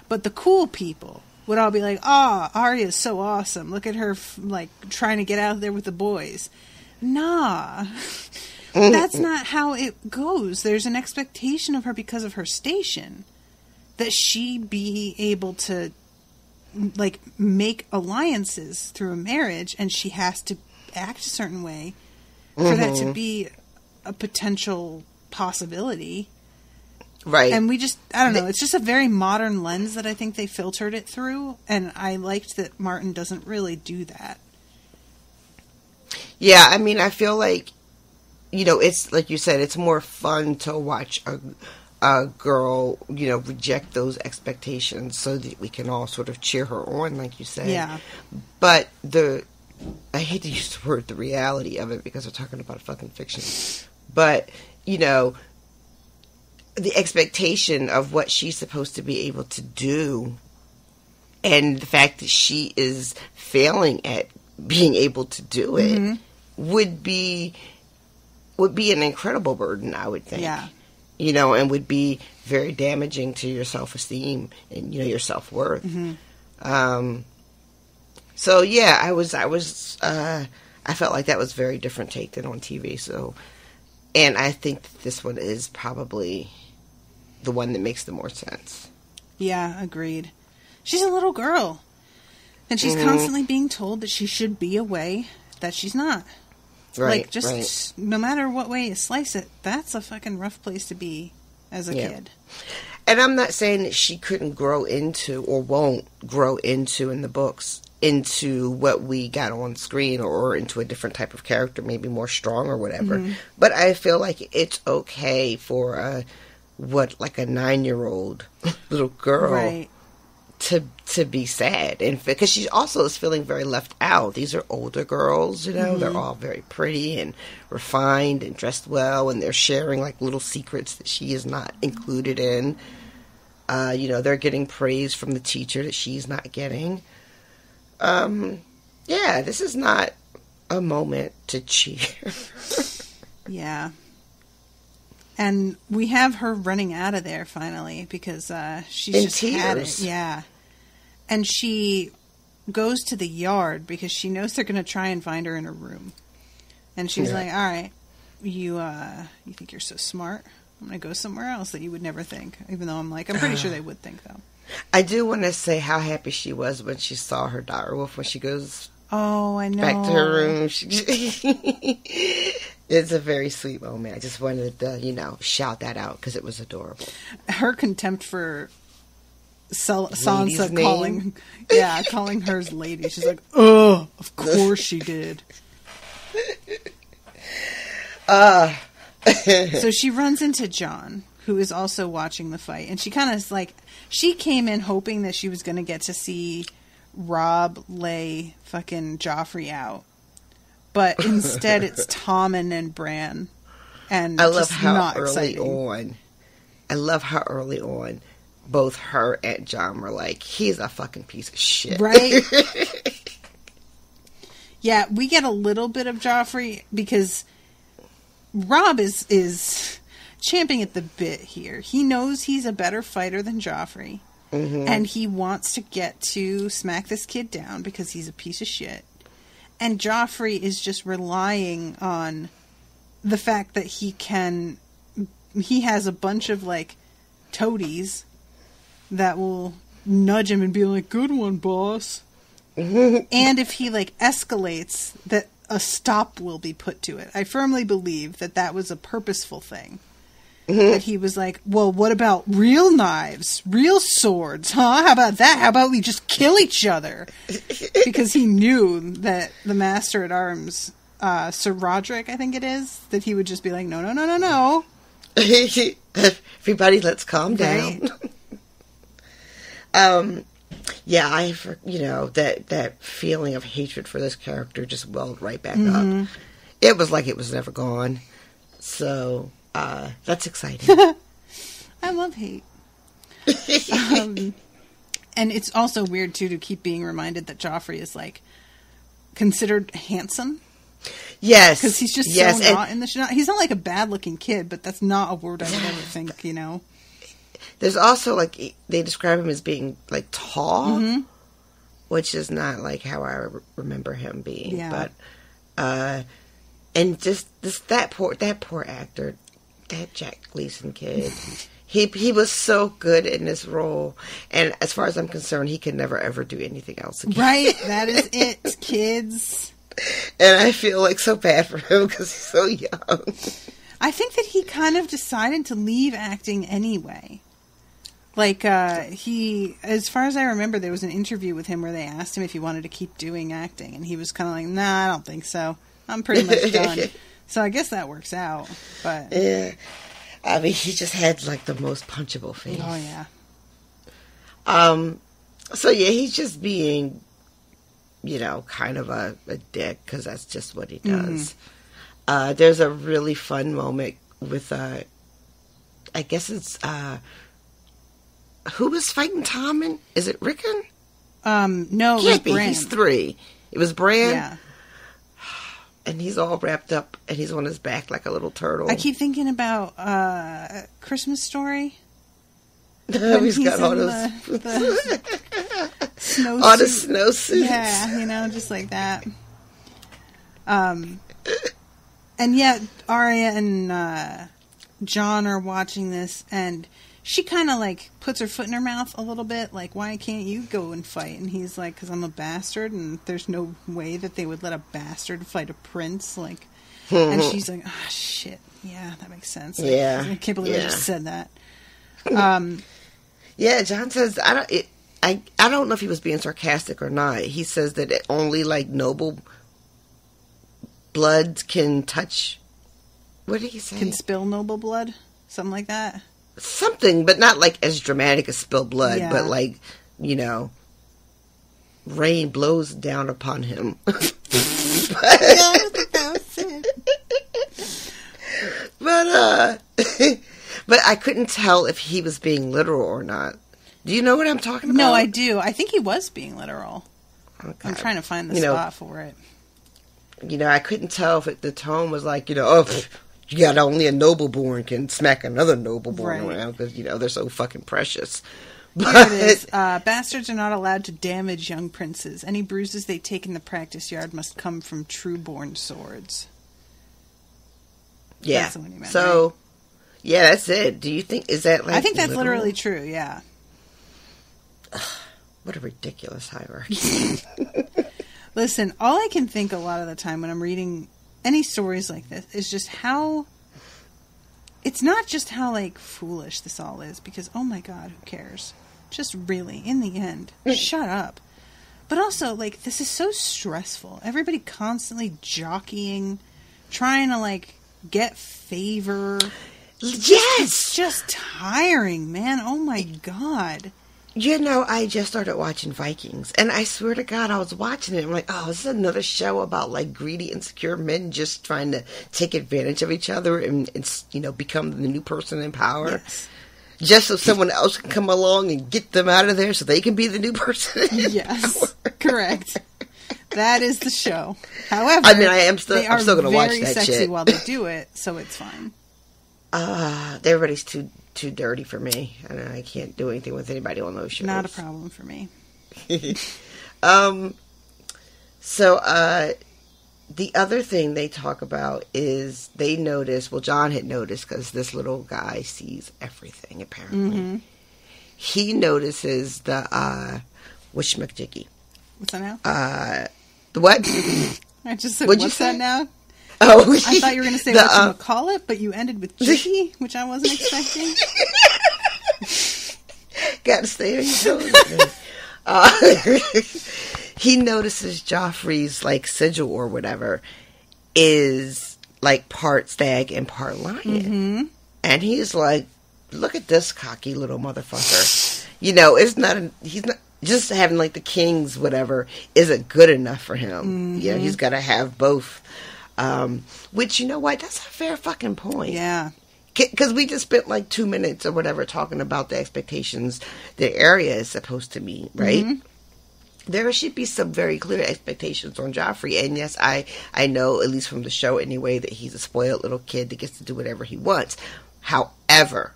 B: But the cool people would all be like, Arya's so awesome. Look at her, like, trying to get out there with the boys. Nah. That's not how it goes. There's an expectation of her because of her station that she be able to, like, make alliances through a marriage, and she has to act a certain way for that to be a potential possibility.
C: Right.
B: And we just, I don't know, it's just a very modern lens that I think they filtered it through, and I liked that Martin doesn't really do that.
C: Yeah, I mean, I feel like, you know, it's, like you said, it's more fun to watch a girl, you know, reject those expectations so that we can all sort of cheer her on, like you said.
B: Yeah.
C: But I hate to use the word the reality of it because we're talking about fucking fiction. But, you know, the expectation of what she's supposed to be able to do and the fact that she is failing at being able to do it would be an incredible burden, I would think.
B: Yeah.
C: You know, and would be very damaging to your self-esteem and, you know, your self-worth. So yeah, I felt like that was a very different take than on TV. So, and I think that this one is probably the one that makes the more sense.
B: Yeah, agreed. She's a little girl, and she's constantly being told that she should be a way that she's not.
C: Right.
B: Like, just no matter what way you slice it, that's a fucking rough place to be as a kid.
C: And I'm not saying that she couldn't grow into or won't grow into in the books into what we got on screen or into a different type of character, maybe more strong or whatever. But I feel like it's okay for a 9-year-old little girl to be sad, and because she also is feeling very left out. These are older girls, you know, they're all very pretty and refined and dressed well, and they're sharing like little secrets that she is not included in. You know, they're getting praise from the teacher that she's not getting. Yeah, this is not a moment to cheer.
B: Yeah. And we have her running out of there finally because she's
C: in
B: just
C: tears.
B: had it. Yeah. And she goes to the yard because she knows they're going to try and find her in her room. And she's like, all right, you think you're so smart? I'm going to go somewhere else that you would never think. Even though I'm pretty sure they would think, though.
C: I do want to say how happy she was when she saw her direwolf when she goes
B: I know.
C: back to her room. It's a very sweet moment. I just wanted to, you know, shout that out because it was adorable.
B: Her contempt for Sansa calling hers lady. She's like, oh, of course she did. So she runs into Jon, who is also watching the fight, and she kind of is like, she came in hoping that she was going to get to see Robb lay fucking Joffrey out, but instead it's Tommen and Bran, and
C: I love
B: just
C: how
B: not
C: early
B: exciting.
C: I love how early on both her and Jon were like, he's a fucking piece of shit.
B: Right? Yeah, we get a little bit of Joffrey because Robb is champing at the bit here. He knows he's a better fighter than Joffrey. And he wants to get to smack this kid down because he's a piece of shit. And Joffrey is just relying on the fact that he has a bunch of, like, toadies that will nudge him and be like, good one, boss. And if he, like, escalates, that a stop will be put to it. I firmly believe that was a purposeful thing. That he was like, well, what about real knives? Real swords, huh? How about that? How about we just kill each other? Because he knew that the Master at Arms, Sir Roderick, I think it is, that he would just be like, no.
C: Everybody, let's calm down. Yeah, that feeling of hatred for this character just welled right back up. It was like it was never gone. So, that's exciting.
B: I love hate. And it's also weird, too, to keep being reminded that Joffrey is, like, considered handsome.
C: Yes.
B: Because he's just so not in the show. He's not, like, a bad-looking kid, but that's not a word I would ever think, you know?
C: There's also, like, they describe him as being, like, tall, which is not, like, how I remember him being.
B: Yeah.
C: But, and just that poor actor, that Jack Gleason kid, he was so good in this role. And as far as I'm concerned, he can never, ever do anything else again.
B: Right, that is it, kids.
C: And I feel, like, so bad for him because he's so young.
B: I think that he kind of decided to leave acting anyway. Like, as far as I remember, there was an interview with him where they asked him if he wanted to keep doing acting, and he was kind of like, nah, I don't think so. I'm pretty much done. So I guess that works out, but...
C: Yeah. I mean, he just had, like, the most punchable face.
B: Oh, yeah.
C: So, yeah, he's just being, kind of a dick, because that's just what he does. There's a really fun moment with, I guess it's, who was fighting Tommen? Is it Rickon?
B: No, it was Bran.
C: He's 3. It was Bran?
B: Yeah.
C: And he's all wrapped up, and he's on his back like a little turtle.
B: I keep thinking about Christmas Story.
C: He's got all those...
B: the snowsuit.
C: All the snowsuits.
B: Yeah, just like that. And yet, Arya and Jon are watching this, and she kind of, like, puts her foot in her mouth a little bit, like, why can't you go and fight? And he's like, because I'm a bastard, and there's no way that they would let a bastard fight a prince, like, and she's like, oh, shit, yeah, that makes sense. Like,
C: Yeah.
B: I can't believe I just said that.
C: Yeah, Jon says, I don't know if he was being sarcastic or not. He says that only, like, noble bloods can touch, what did he say?
B: Can spill noble blood? Something like that?
C: Something, but not like as dramatic as spilled blood,
B: Yeah.
C: but like, rain blows down upon him. But I couldn't tell if he was being literal or not. Do you know what I'm talking about?
B: No, I do. I think he was being literal.
C: Okay.
B: I'm trying to find the spot for it.
C: I couldn't tell if the tone was like, you got only a noble-born can smack another noble-born around because, they're so fucking precious.
B: Here it is. Bastards are not allowed to damage young princes. Any bruises they take in the practice yard must come from true-born swords.
C: Yeah.
B: That's what he meant,
C: so,
B: right?
C: Yeah, that's it. Do you think, is that like
B: I think that's literally true, yeah.
C: What a ridiculous hierarchy.
B: Listen, all I can think a lot of the time when I'm reading any stories like this is just how... It's not just how, like, foolish this all is, because, oh my god, who cares? Just really, in the end, shut up. But also, like, this is so stressful. Everybody constantly jockeying, trying to, like, get favor.
C: Yes!
B: It's just tiring, man. Oh my god.
C: I just started watching Vikings, and I swear to God, I was watching it. I'm like, oh, this is another show about, like, greedy, insecure men just trying to take advantage of each other and become the new person in power.
B: Yes.
C: Just so someone else can come along and get them out of there so they can be the new person in
B: Yes,
C: power.
B: correct. That is the show. However,
C: I'm still going to watch that shit.
B: They are very sexy while they do it, so it's fine.
C: Everybody's too dirty for me, and I can't do anything with anybody on those shows.
B: Not a problem for me.
C: So, the other thing they talk about is they notice, well, Jon had noticed because this little guy sees everything, apparently. Mm-hmm. He notices the, whatchamajiggy.
B: What's that now?
C: The what?
B: I just said,
C: What'd
B: what's
C: you say?
B: that now?
C: Oh,
B: I thought you were going to say whatchamacallit, but you ended with jiggy, which I wasn't expecting.
C: Got to stay on your toes. He notices Joffrey's, like, sigil or whatever is, like, part stag and part lion. Mm-hmm. And he's like, look at this cocky little motherfucker. just having like the kings, whatever, isn't good enough for him. You know, he's got to have both. Which, you know what? That's a fair fucking point.
B: Yeah.
C: Because we just spent like 2 minutes or whatever talking about the expectations the area is supposed to meet, right? There should be some very clear expectations on Joffrey. And yes, I know, at least from the show anyway, that he's a spoiled little kid that gets to do whatever he wants. However,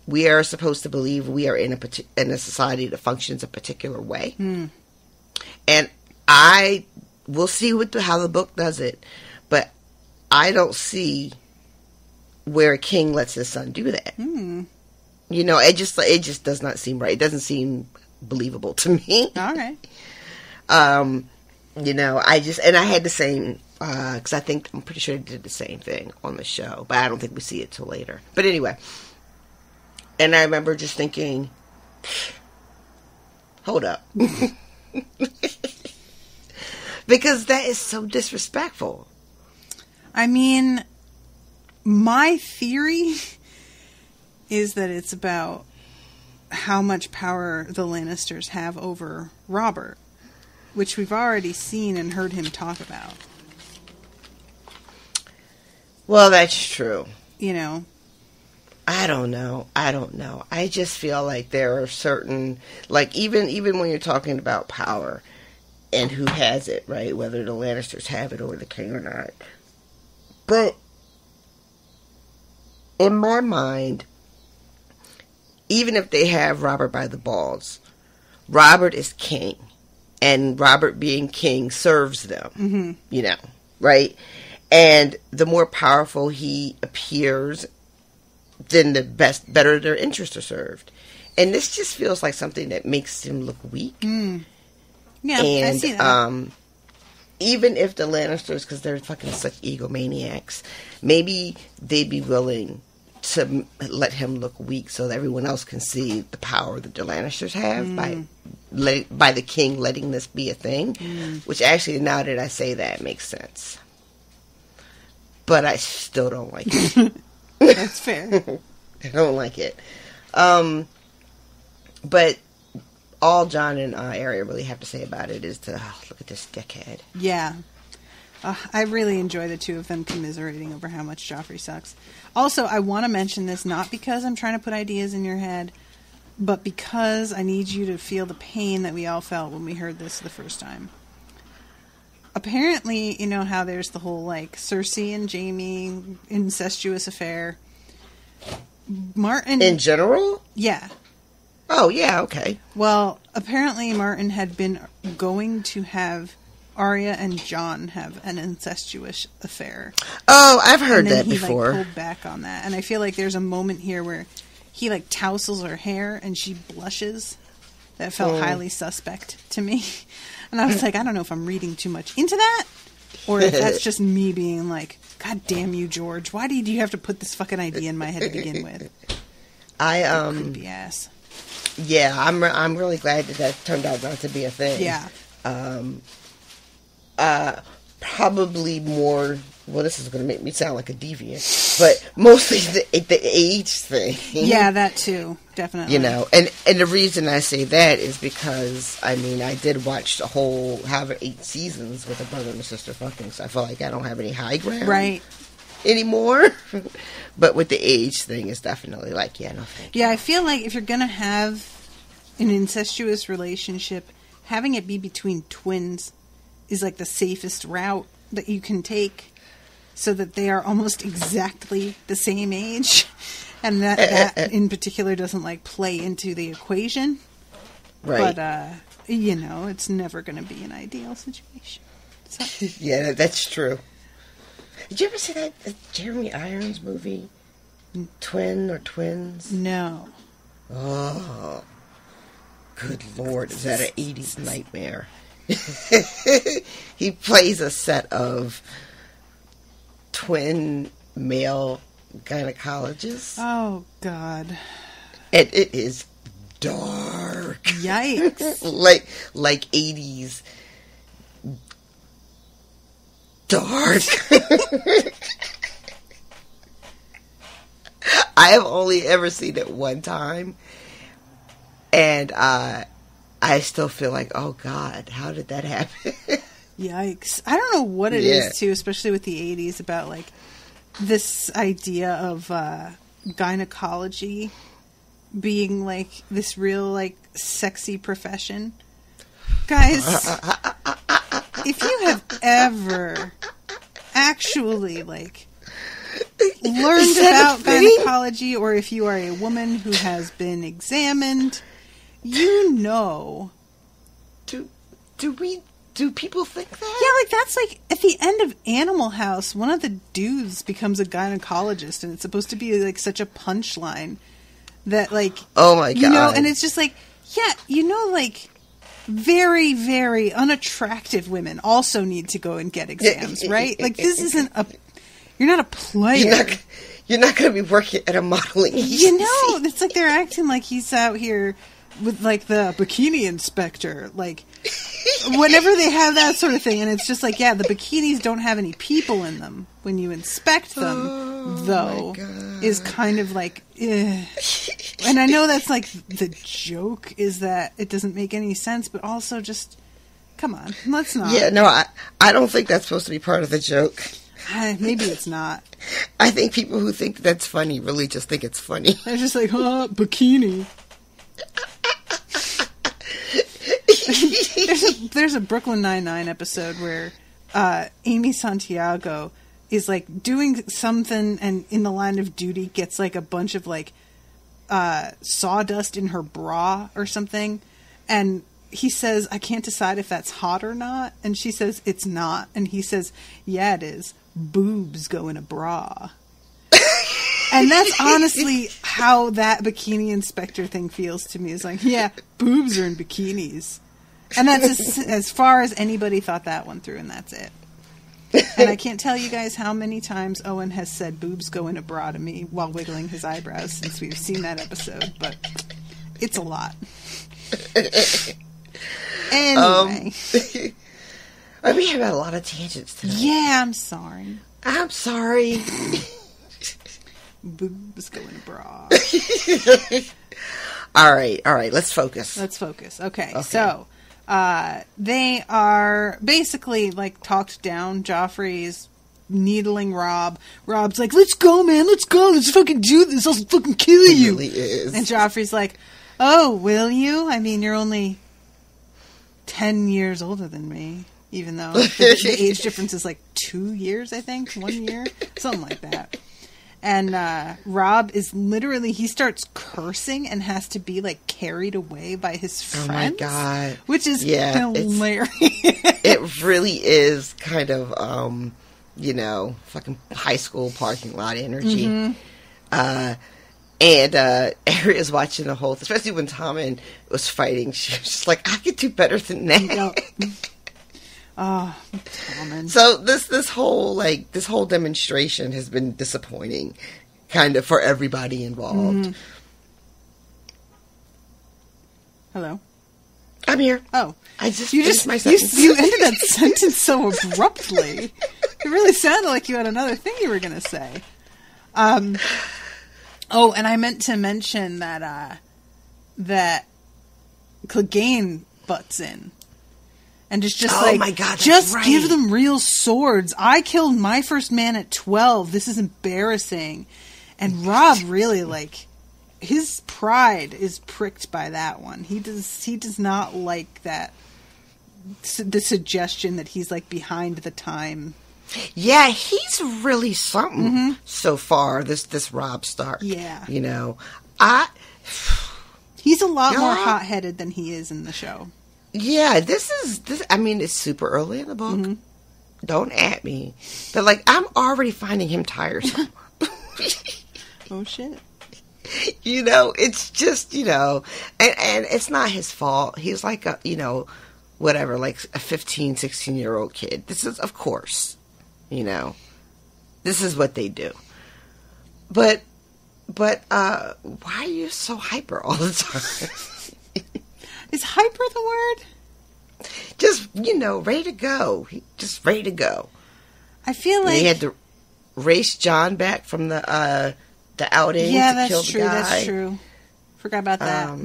C: we are supposed to believe we are in a society that functions a particular way. And I will see how the book does it. But I don't see where a king lets his son do that. You know, it just does not seem right. It doesn't seem believable to me.
B: All right.
C: You know, I had the same, because I'm pretty sure they did the same thing on the show, but I don't think we see it till later. But anyway, and I remember just thinking, hold up. Because that is so disrespectful.
B: I mean, my theory is that it's about how much power the Lannisters have over Robert, which we've already seen and heard him talk about.
C: Well, that's true.
B: You know?
C: I don't know. I just feel like there are certain, like, even when you're talking about power and who has it, right? Whether the Lannisters have it or the king or not. But in my mind, even if they have Robert by the balls, Robert is king. And Robert being king serves them, you know, right? And the more powerful he appears, then the better their interests are served. And this just feels like something that makes him look weak.
B: Yeah,
C: and,
B: I see that.
C: Even if the Lannisters, because they're fucking such egomaniacs, maybe they'd be willing to let him look weak so that everyone else can see the power that the Lannisters have by the king letting this be a thing. Which actually, now that I say that, makes sense. But I still don't like it.
B: That's fair.
C: I don't like it. But all John and Arya really have to say about it is to look at this dickhead.
B: Yeah. I really enjoy the two of them commiserating over how much Joffrey sucks. Also, I want to mention this not because I'm trying to put ideas in your head, but because I need you to feel the pain that we all felt when we heard this the first time. Apparently, you know how there's the whole, like, Cersei and Jaime incestuous affair. Martin...
C: In general?
B: Yeah.
C: Oh, yeah, okay.
B: Well, apparently Martin had been going to have Arya and Jon have an incestuous affair.
C: Oh, I've heard that before.
B: And he, like, pulled back on that. And I feel like there's a moment here where he, like, tousles her hair and she blushes. That felt highly suspect to me. And I was like, I don't know if I'm reading too much into that, or if that's just me being like, God damn you, George. Why did you have to put this fucking idea in my head to begin with? Creepy ass.
C: Yeah, I'm really glad that turned out not to be a thing.
B: Yeah.
C: Probably more. Well, this is going to make me sound like a deviant, but mostly the age thing.
B: Yeah, that too, definitely.
C: You know, and the reason I say that is because I did watch the whole 8 seasons with a brother and a sister fucking, so I feel like I don't have any high ground anymore. But with the age thing, it's definitely like, yeah, no thank you.
B: Yeah, I feel like if you're gonna have an incestuous relationship, having it be between twins is like the safest route that you can take, so that they are almost exactly the same age, and that in particular doesn't like play into the equation.
C: Right.
B: But you know, it's never going to be an ideal situation. So.
C: Yeah, that's true. Did you ever see that Jeremy Irons movie, Twin or Twins?
B: No.
C: Oh, good Lord! Is that an 80s nightmare? He plays a set of twin male gynecologists.
B: Oh, God.
C: And it is dark.
B: Yikes.
C: like 80s dark. I have only ever seen it one time. And I I still feel like, oh God, how did that happen?
B: Yikes. I don't know what it is, too, especially with the 80s, about, like, this idea of gynecology being, like, this real, like, sexy profession. Guys, if you have ever actually, like, learned about gynecology, or if you are a woman who has been examined, you know.
C: Do people think that?
B: Yeah, like, that's like, at the end of Animal House, one of the dudes becomes a gynecologist, and it's supposed to be, like, such a punchline that, like...
C: Oh, my God.
B: You know, and it's just like, yeah, you know, like, very, very unattractive women also need to go and get exams, right? Like, this isn't a... You're not a player.
C: You're not going to be working at a modeling agency.
B: You know, it's like they're acting like he's out here with, like, the bikini inspector, like... Whenever they have that sort of thing, and it's just like, yeah, the bikinis don't have any people in them. When you inspect them, though, is kind of like, eh. And I know that's like the joke is that it doesn't make any sense, but also just, come on, let's not.
C: Yeah, no, I don't think that's supposed to be part of the joke.
B: Maybe it's not.
C: I think people who think that's funny really just think it's funny.
B: They're just like, bikini. There's a Brooklyn Nine-Nine episode where Amy Santiago is like doing something and in the line of duty gets like a bunch of like sawdust in her bra or something, and he says, I can't decide if that's hot or not, and she says it's not, and he says, yeah, it is. Boobs go in a bra. And that's honestly how that bikini inspector thing feels to me. It's like, yeah, boobs are in bikinis. And that's as far as anybody thought that one through, and that's it. And I can't tell you guys how many times Owen has said boobs go in a bra to me while wiggling his eyebrows since we've seen that episode, but it's a lot. Anyway.
C: We have had a lot of tangents tonight.
B: Yeah, I'm sorry.
C: I'm sorry.
B: Boobs go in a bra.
C: All right. Let's focus.
B: Okay. So, they are basically, like, talked down. Joffrey's needling Robb. Robb's like, let's go, man. Let's go. Let's fucking do this. I'll fucking kill you.
C: It really is.
B: And Joffrey's like, oh, will you? I mean, you're only 10 years older than me. Even though the age difference is like 2 years, I think. 1 year. Something like that. And Robb is literally, he starts cursing and has to be, like, carried away by his friends.
C: Oh, my God.
B: Which is hilarious.
C: It really is kind of, fucking high school parking lot energy. Mm-hmm. And Aria's watching the whole, especially when Tommen was fighting, she was just like, I could do better than that.
B: Yep. Oh, Tommen.
C: So this whole demonstration has been disappointing, kind of, for everybody involved.
B: Mm-hmm. Hello?
C: I'm here.
B: Oh.
C: I just finished my sentence.
B: You ended that sentence so abruptly. It really sounded like you had another thing you were going to say. Oh, and I meant to mention that Clegane butts in. And just
C: oh my God,
B: just
C: right.
B: Give them real swords. I killed my first man at 12. This is embarrassing. And Robb really, like, his pride is pricked by that one. He does not like that, the suggestion that he's, like, behind the time.
C: Yeah, he's really something so far, this Robb Stark.
B: Yeah.
C: You know,
B: he's a lot more hot-headed than he is in the show.
C: Yeah, this. I mean, it's super early in the book. Mm-hmm. Don't at me. But, like, I'm already finding him tiresome.
B: Oh, shit.
C: You know, it's just, and it's not his fault. He's like a, whatever, like a 15, 16-year-old kid. This is, of course, this is what they do. But, why are you so hyper all the time?
B: Is hyper the word?
C: Just, ready to go. Just ready to go.
B: I feel like...
C: He had to race Jon back from the outing to kill the guy.
B: Yeah, that's true. Forgot about that.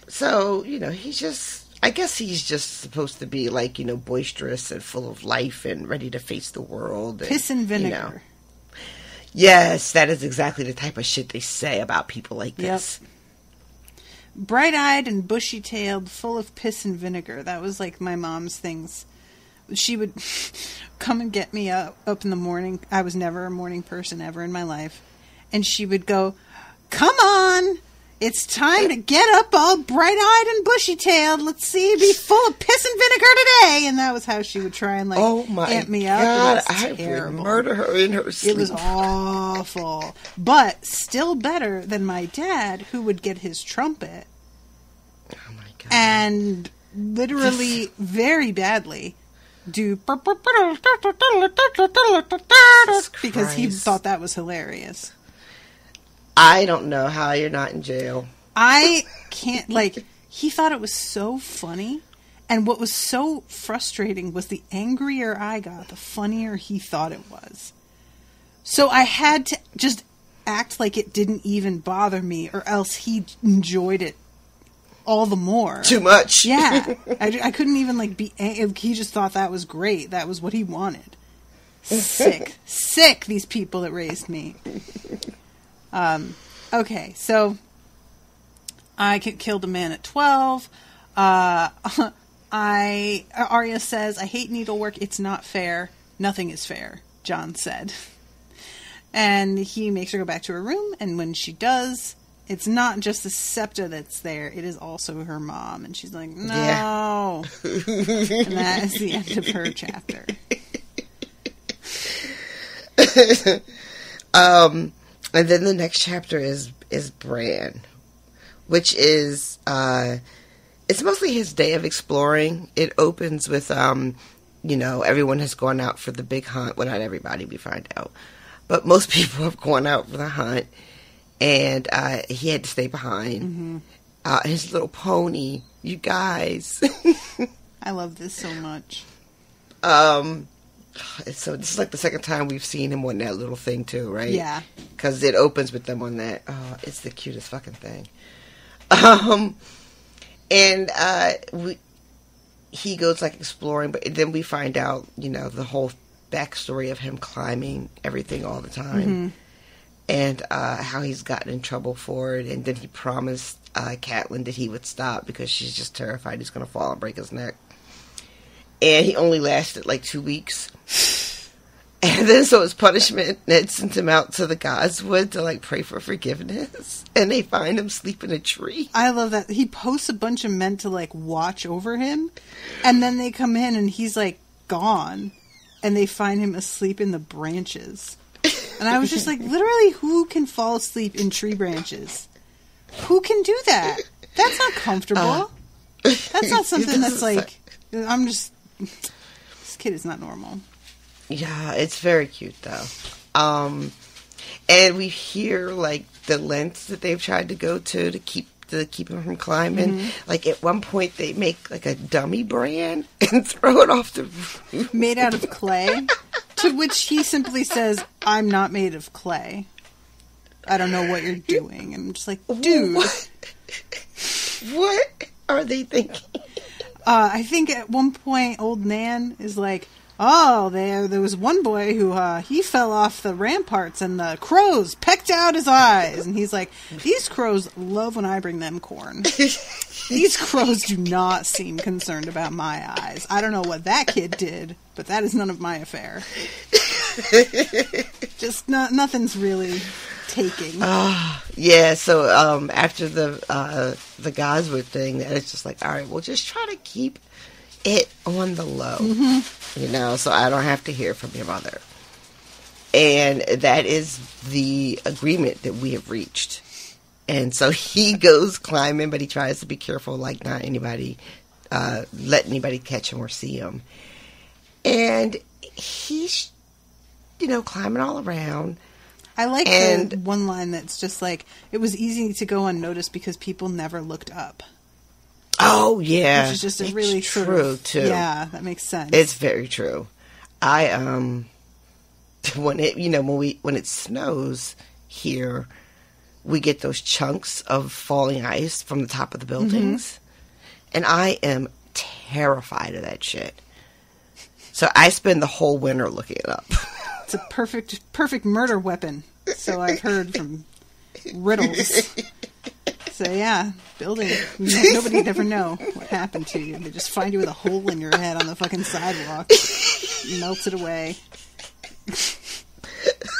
C: So, I guess he's just supposed to be like, boisterous and full of life and ready to face the world. And,
B: Piss and vinegar.
C: Yes, that is exactly the type of shit they say about people like this.
B: Bright-eyed and bushy-tailed, full of piss and vinegar. That was like my mom's things. She would come and get me up in the morning. I was never a morning person ever in my life. And she would go, "Come on! It's time to get up all bright-eyed and bushy-tailed. Let's see you be full of piss and vinegar today." And that was how she would try and, amp me up.
C: God,
B: I
C: would murder her in her sleep.
B: It was awful. But still better than my dad, who would get his trumpet.
C: Oh, my God.
B: And literally, very badly, do... because he thought that was hilarious.
C: I don't know how you're not in jail.
B: I can't, he thought it was so funny, and what was so frustrating was the angrier I got, the funnier he thought it was. So I had to just act like it didn't even bother me, or else he enjoyed it all the more.
C: Too much.
B: Yeah. I couldn't even, be... He just thought that was great. That was what he wanted. Sick. Sick, these people that raised me. Okay, so I killed a man at 12. Arya says, "I hate needlework. It's not fair. Nothing is fair," John said. And he makes her go back to her room, and when she does, it's not just the scepter that's there, it is also her mom. And she's like, "No." Yeah. And that is the end of her chapter.
C: And then the next chapter is Bran, which is, it's mostly his day of exploring. It opens with, everyone has gone out for the big hunt. Well, not everybody, we find out. But most people have gone out for the hunt, and he had to stay behind. Mm-hmm. His little pony, you guys.
B: I love this so much.
C: So this is like the second time we've seen him on that little thing too, right?
B: Yeah.
C: Because it opens with them on that. Oh, it's the cutest fucking thing. He goes exploring, but then we find out, the whole backstory of him climbing everything all the time, mm-hmm. and how he's gotten in trouble for it, and then he promised Catelyn that he would stop because she's just terrified he's going to fall and break his neck. And he only lasted 2 weeks. And then, so as punishment, Ned sent him out to the Godswood to, pray for forgiveness. And they find him sleep in a tree.
B: I love that. He posts a bunch of men to, watch over him. And then they come in and he's, gone. And they find him asleep in the branches. And I was just literally, who can fall asleep in tree branches? Who can do that? That's not comfortable. That's not something that's, I'm just... This kid is not normal.
C: Yeah, it's very cute though. And we hear the lengths that they've tried to go to keep him from climbing. Mm-hmm. At one point they make a dummy Bran and throw it off the roof.
B: Made out of clay. To which he simply says, "I'm not made of clay. I don't know what you're doing." And I'm just like, dude.
C: What are they thinking?
B: I think at one point, old Nan is like, "Oh, there was one boy who, he fell off the ramparts and the crows pecked out his eyes." And he's like, "These crows love when I bring them corn. These crows do not seem concerned about my eyes. I don't know what that kid did, but that is none of my affair." Just nothing's really taking.
C: Yeah, so after the Godswood thing, it's just all right, we'll just try to keep it on the low, mm-hmm. So I don't have to hear from your mother. And that is the agreement that we have reached. And so he goes climbing, but he tries to be careful, not anybody, let anybody catch him or see him. And he's, climbing all around.
B: I like the one line that's just it was easy to go unnoticed because people never looked up.
C: Oh, yeah.
B: Which is just a really
C: true, too.
B: Yeah, that makes sense.
C: It's very true. When it snows here, we get those chunks of falling ice from the top of the buildings. And I am terrified of that shit. So I spend the whole winter looking it up.
B: It's a perfect murder weapon. So I've heard from riddles. So yeah, building. Nobody'd ever know what happened to you. They just find you with a hole in your head on the fucking sidewalk. Melts it away.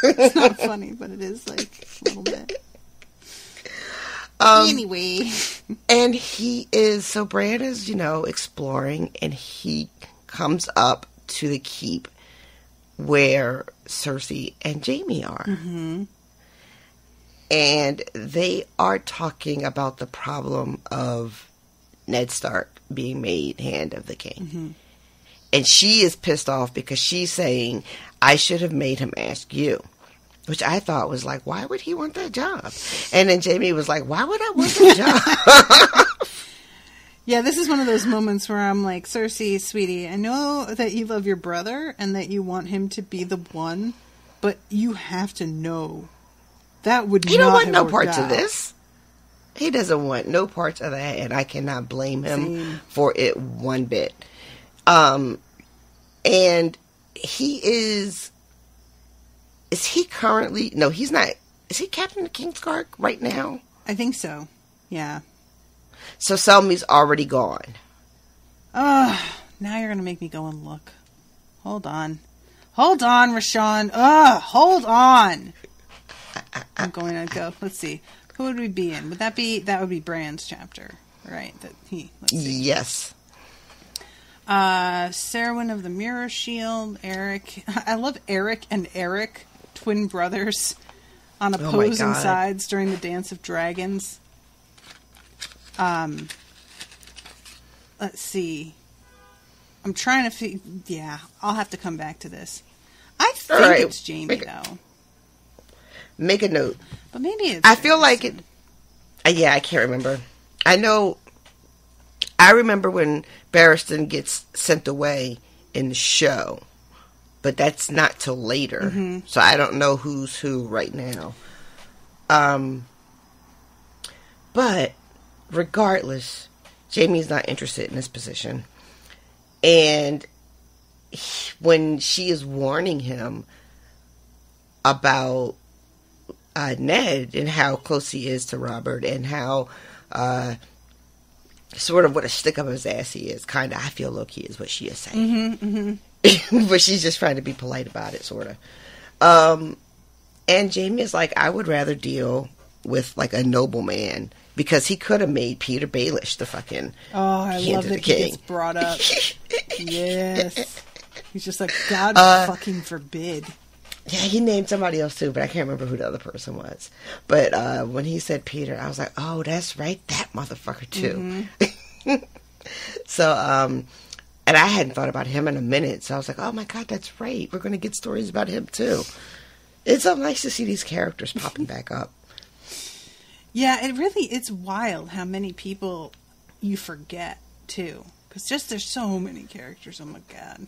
B: It's not funny, but it is like a little bit. Anyway.
C: And he is, so Bran is, exploring, and he comes up to the keep where Cersei and Jaime are. And they are talking about the problem of Ned Stark being made Hand of the King. And she is pissed off because she's saying, I should have made him ask you. Which I thought was like, why would he want that job? And then Jaime was like, why would I want that job?
B: Yeah, this is one of those moments where I'm like, Cersei, sweetie, I know that you love your brother and that you want him to be the one, but you have to know that would
C: he
B: not
C: don't want
B: have
C: no
B: worked
C: parts
B: out.
C: of this. He doesn't want no parts of that, and I cannot blame him
B: Same.
C: for it one bit. And he is he currently, no, he's not, is he Captain of Kingsguard right now?
B: I think so. Yeah.
C: So Selmy's already gone.
B: Now you're going to make me go and look. Hold on. Hold on, Rashawn. Hold on. I'm going to go. Let's see. Who would we be in? That would be Bran's chapter, right? Let's see.
C: Yes.
B: Serwyn of the Mirror Shield, Eric. I love Eric and Eric, twin brothers, on opposing sides during the Dance of Dragons. Let's see. I'm trying to yeah, I'll have to come back to this. I think it's Jaime, though.
C: Make a note.
B: But maybe it's...
C: I feel like it... yeah, I can't remember. I remember when Barristan gets sent away in the show, but that's not till later. So I don't know who's who right now. But regardless, Jaime's not interested in this position. And when she is warning him about Ned and how close he is to Robert and how sort of what a stick up his ass he is, kind of, I feel low-key is what she is saying. But she's just trying to be polite about it, sort of. And Jaime is like, I would rather deal with like a nobleman, because he could have made Peter Baelish the fucking
B: I
C: Hand
B: love
C: of
B: that
C: the
B: he
C: King.
B: gets brought up. Yes. He's just like, God fucking forbid.
C: Yeah, he named somebody else too, but I can't remember who the other person was. But when he said Peter, I was like, oh, that's right, that motherfucker too. So, and I hadn't thought about him in a minute, so I was like, oh my God, that's right. We're going to get stories about him too. It's so nice to see these characters popping back up.
B: Yeah, it's wild how many people you forget too. Because just there's so many characters, oh my God.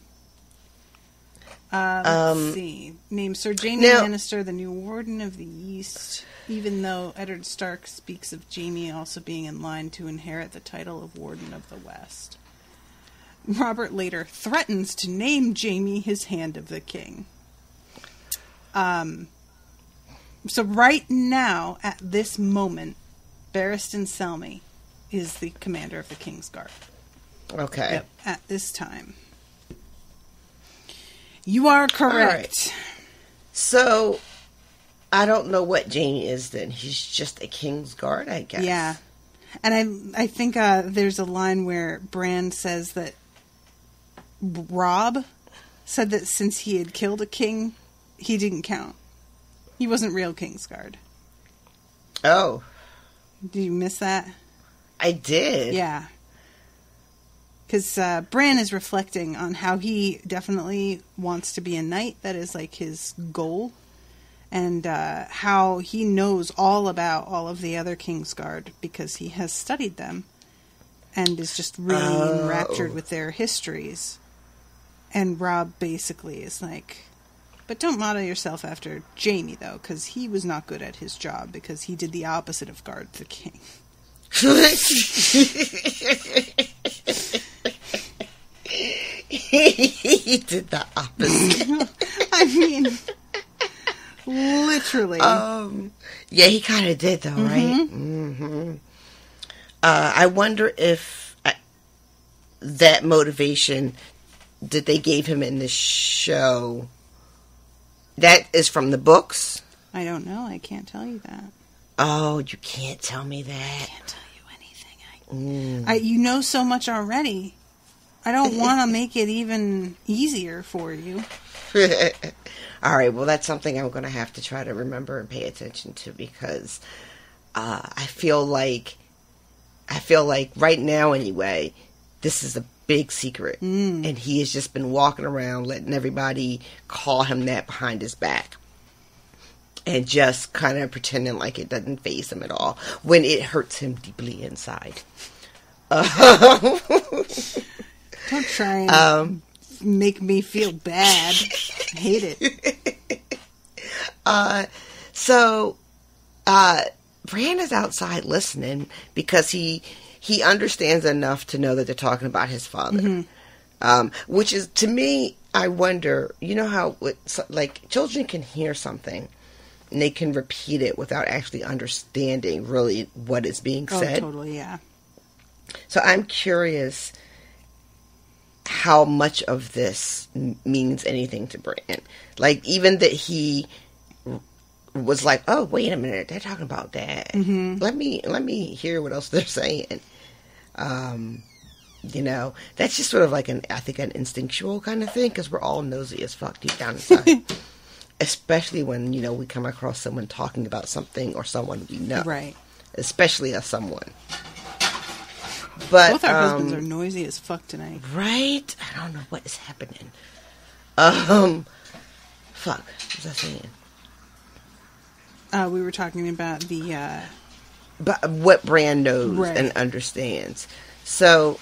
B: Let's see. Named Sir Jaime Lannister, the new Warden of the East, even though Eddard Stark speaks of Jaime also being in line to inherit the title of Warden of the West. Robert later threatens to name Jaime his Hand of the King. So right now, at this moment, Barristan Selmy is the commander of the Kingsguard.
C: Okay.
B: Yep, at this time. You are correct.
C: Right. So, I don't know what Jaime is then. He's just a Kingsguard, I guess.
B: Yeah. And I think there's a line where Bran says that Robb said that since he had killed a king, he didn't count. He wasn't real Kingsguard.
C: Oh.
B: Did you miss that?
C: I did.
B: Yeah. Because Bran is reflecting on how he definitely wants to be a knight. That is like his goal. And how he knows all about all of the other Kingsguard because he has studied them. And is just really enraptured with their histories. And Robb basically is like... But don't model yourself after Jaime, though, because he was not good at his job because he did the opposite of guard the king.
C: He did the opposite.
B: I mean, literally.
C: Yeah, he kind of did, though, right? Mm-hmm. I wonder if that motivation that they gave him in the show, that is from the books?
B: I don't know. I can't tell you that.
C: Oh, you can't tell me that.
B: I can't tell you anything. You know so much already. I don't want to make it even easier for you.
C: All right, well, that's something I'm going to have to try to remember and pay attention to because I feel like right now, anyway, this is a big secret. And he has just been walking around letting everybody call him that behind his back. And just kind of pretending like it doesn't faze him at all when it hurts him deeply inside.
B: Don't try and make me feel bad. I hate it.
C: So Bran is outside listening because he understands enough to know that they're talking about his father. Which is, to me, I wonder, you know how, like, children can hear something and they can repeat it without actually understanding really what is being said.
B: Oh, totally, yeah.
C: So I'm curious how much of this means anything to Bran. Like, even that he was like, oh, wait a minute, they're talking about that. Let me hear what else they're saying. You know, that's just sort of like an instinctual kind of thing, because we're all nosy as fuck deep down inside. Especially when, you know, we come across someone talking about something or someone we know. Right. Especially a someone. But
B: both our husbands are noisy as fuck tonight.
C: Right? I don't know what is happening. Fuck. What was I saying?
B: We were talking about the...
C: But what Bran knows and understands. So...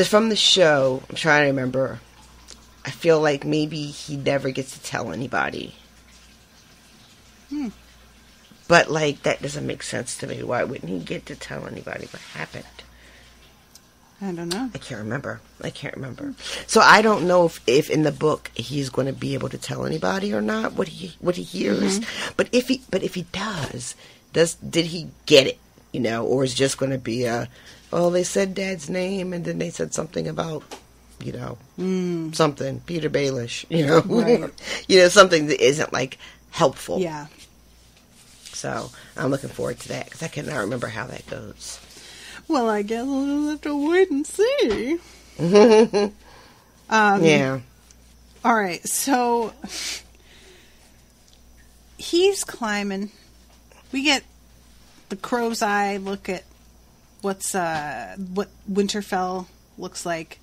C: from the show, I'm trying to remember, I feel like maybe he never gets to tell anybody. But, like, that doesn't make sense to me. Why wouldn't he get to tell anybody what happened?
B: I don't know.
C: I can't remember. So I don't know if in the book he's going to be able to tell anybody or not what he hears. But if he does, did he get it? You know, or is it just going to be they said Dad's name and then they said something about, you know, something, Peter Baelish, you know, you know, something that isn't like helpful.
B: Yeah.
C: So I'm looking forward to that because I cannot remember how that goes.
B: Well, I guess we'll have to wait and see.
C: Yeah.
B: All right, so he's climbing. We get the crow's eye look at what Winterfell looks like.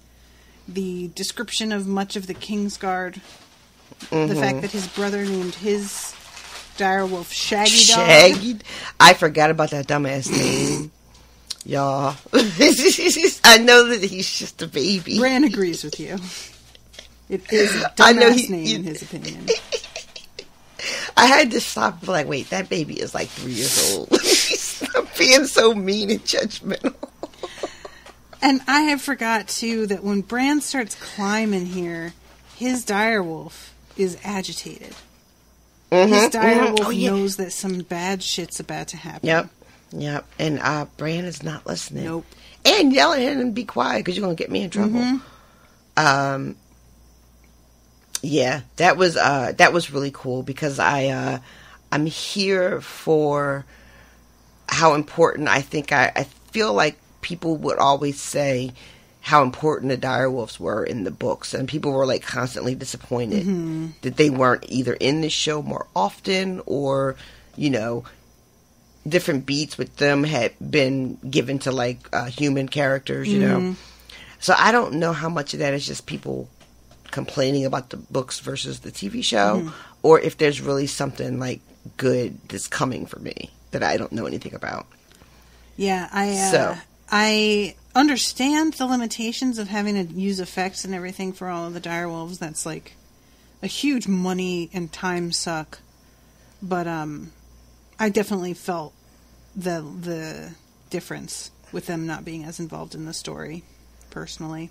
B: The description of much of the Kingsguard. The fact that his brother named his direwolf Shaggy Dog.
C: Shaggy? I forgot about that dumbass name. Y'all. I know that he's just a baby.
B: Bran agrees with you. It is a dumbass name in his opinion.
C: I had to stop and be like, wait, that baby is like 3 years old. Stop being so mean and judgmental.
B: And I have forgot, too, that when Bran starts climbing here, his direwolf is agitated. His direwolf knows that some bad shit's about to happen.
C: Yep. And Bran is not listening.
B: Nope.
C: And yelling at him and be quiet because you're going to get me in trouble. Yeah, that was really cool because I'm here for how important I feel like people would always say how important the direwolves were in the books, and people were like constantly disappointed that they weren't either in the show more often or, you know, different beats with them had been given to like human characters, you know. So I don't know how much of that is just people complaining about the books versus the TV show, or if there's really something like good that's coming for me that I don't know anything about.
B: Yeah, I understand the limitations of having to use effects and everything for all of the direwolves. That's like a huge money and time suck. But I definitely felt the difference with them not being as involved in the story, personally.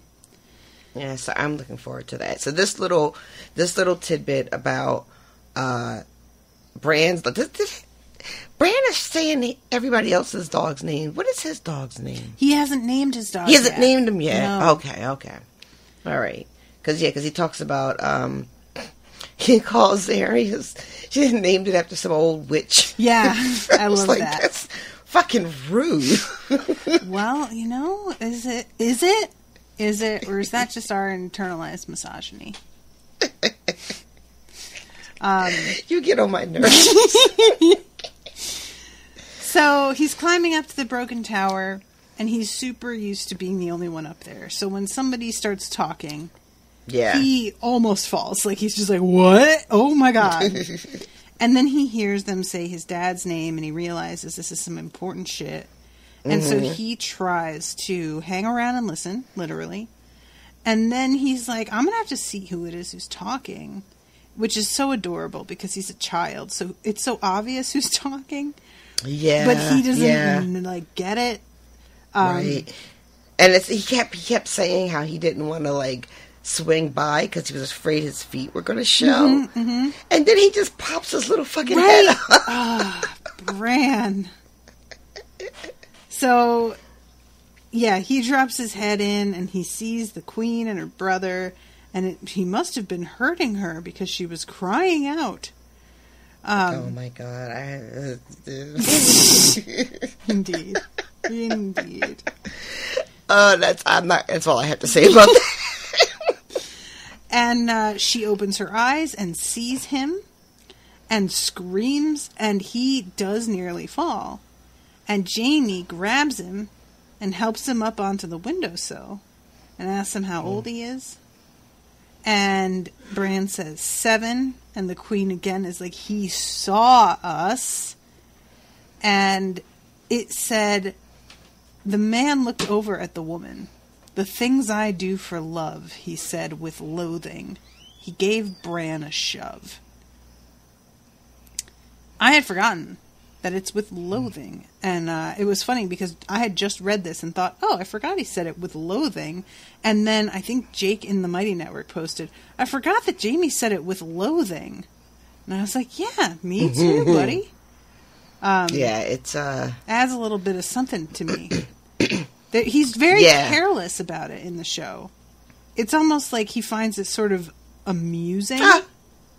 C: Yeah, so I'm looking forward to that. So this little tidbit about Bran's. Bran is saying everybody else's dog's name. What is his dog's name?
B: He hasn't named his dog.
C: He hasn't named him yet.
B: No.
C: Okay, all right. Because he talks about he calls Aries. She named it after some old witch.
B: Yeah, I love
C: like,
B: that.
C: That's fucking rude.
B: Well, is it, or is that just our internalized misogyny?
C: You get on my nerves.
B: So he's climbing up to the broken tower, and he's super used to being the only one up there. So when somebody starts talking, he almost falls. Like, he's just like, what? Oh my God. And then he hears them say his dad's name, and he realizes this is some important shit. And so he tries to hang around and listen, literally. And then he's like, I'm going to have to see who it is who's talking, which is so adorable because he's a child. So it's so obvious who's talking.
C: Yeah.
B: But he doesn't, get it.
C: Right. And he kept saying how he didn't want to, swing by because he was afraid his feet were going to show. And then he just pops his little fucking head up.
B: Oh, Bran. So, yeah, he drops his head in and he sees the queen and her brother, and he must have been hurting her because she was crying out.
C: Oh my God.
B: Indeed.
C: That's all I have to say about that.
B: And she opens her eyes and sees him and screams, and he does nearly fall. And Jaime grabs him and helps him up onto the windowsill and asks him how old he is. And Bran says 7, and the queen again is like, he saw us. And it said, the man looked over at the woman. The things I do for love, he said with loathing. He gave Bran a shove. I had forgotten that it's with loathing. And it was funny because I had just read this and thought, oh, I forgot he said it with loathing. And then I think Jake in the Mighty Network posted, I forgot that Jaime said it with loathing. And I was like, yeah, me too, buddy.
C: Yeah, it's...
B: adds a little bit of something to me. He's very careless about it in the show. It's almost like he finds it sort of amusing.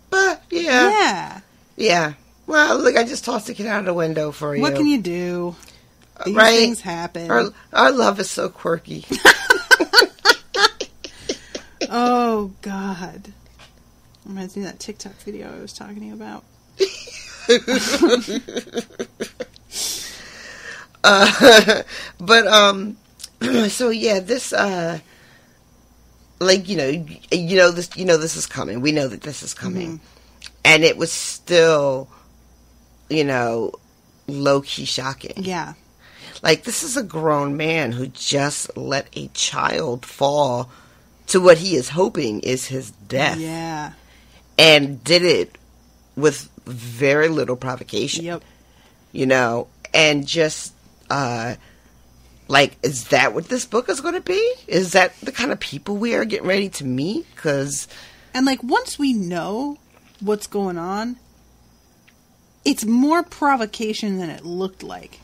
C: But, yeah.
B: Yeah.
C: Well, look, I just tossed a kid out of the window for you.
B: What can you do? These
C: right?
B: things happen.
C: Our love is so quirky.
B: Oh, God. Reminds me of that TikTok video I was talking to you about.
C: So yeah, this, this is coming. We know that this is coming. And it was still, low-key shocking.
B: Yeah.
C: Like, this is a grown man who just let a child fall to what he is hoping is his death.
B: Yeah.
C: And did it with very little provocation.
B: Yep.
C: And just, is that what this book is going to be? Is that the kind of people we are getting ready to meet?
B: And, once we know what's going on, it's more provocation than it looked like.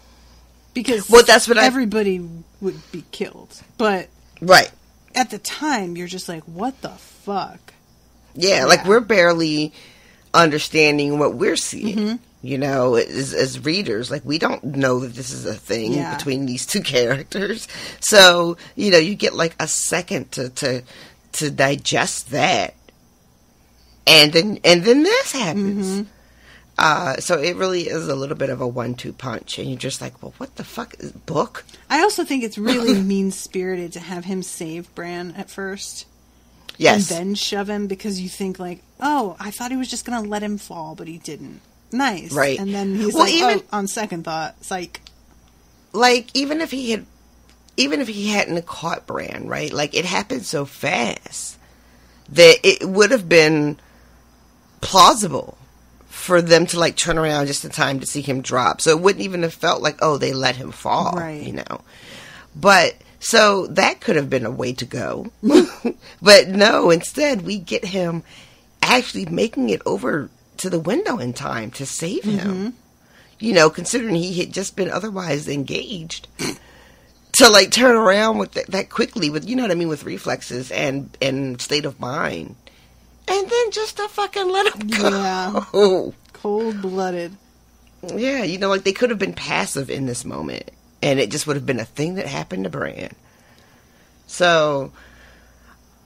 B: Because
C: that's what
B: everybody would be killed. But
C: right
B: at the time, you're just like, what the fuck?
C: Yeah, we're barely understanding what we're seeing. As readers, we don't know that this is a thing between these two characters. So, you get a second to digest that. And then this happens. So it really is a little bit of a 1-2 punch. And you're just like, well, what the fuck is book?
B: I also think it's really mean-spirited to have him save Bran at first.
C: Yes.
B: And then shove him because you think oh, I thought he was just going to let him fall, but he didn't. Nice.
C: Right.
B: And then he's on second thought, psych.
C: Even if he had even if he hadn't caught Bran, right? Like, it happened so fast that it would have been plausible for them to, like, turn around just in time to see him drop. So it wouldn't even have felt like, oh, they let him fall,
B: right.
C: you know. But, so that could have been a way to go. But no, instead we get him actually making it over to the window in time to save him. You know, considering he had just been otherwise engaged. To, like, turn around with that quickly with, you know what I mean, with reflexes and state of mind. And then just to fucking let him go.
B: Yeah. Cold-blooded.
C: Yeah, you know, like, they could have been passive in this moment. And it just would have been a thing that happened to Bran. So,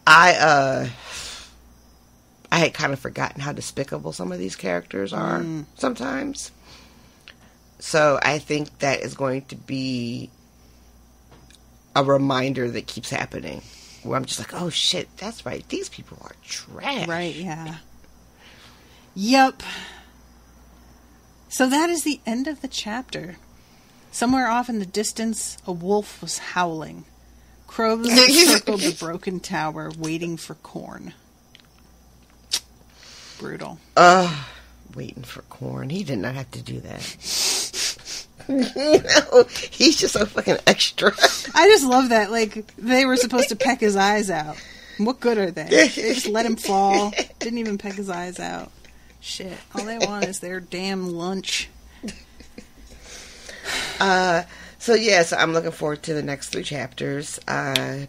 C: I had kind of forgotten how despicable some of these characters are sometimes. So, I think that is going to be a reminder that keeps happening. Where I'm just like, oh shit, that's right. These people are trash.
B: Right, yeah. Yep. So that is the end of the chapter. Somewhere off in the distance, a wolf was howling. Crows circled the broken tower, waiting for corn. Brutal.
C: Waiting for corn. He did not have to do that. No, he's just so fucking extra.
B: I just love that. Like, they were supposed to peck his eyes out. What good are they? They just let him fall. Didn't even peck his eyes out. Shit. All they want is their damn lunch.
C: So yes, I'm looking forward to the next 3 chapters.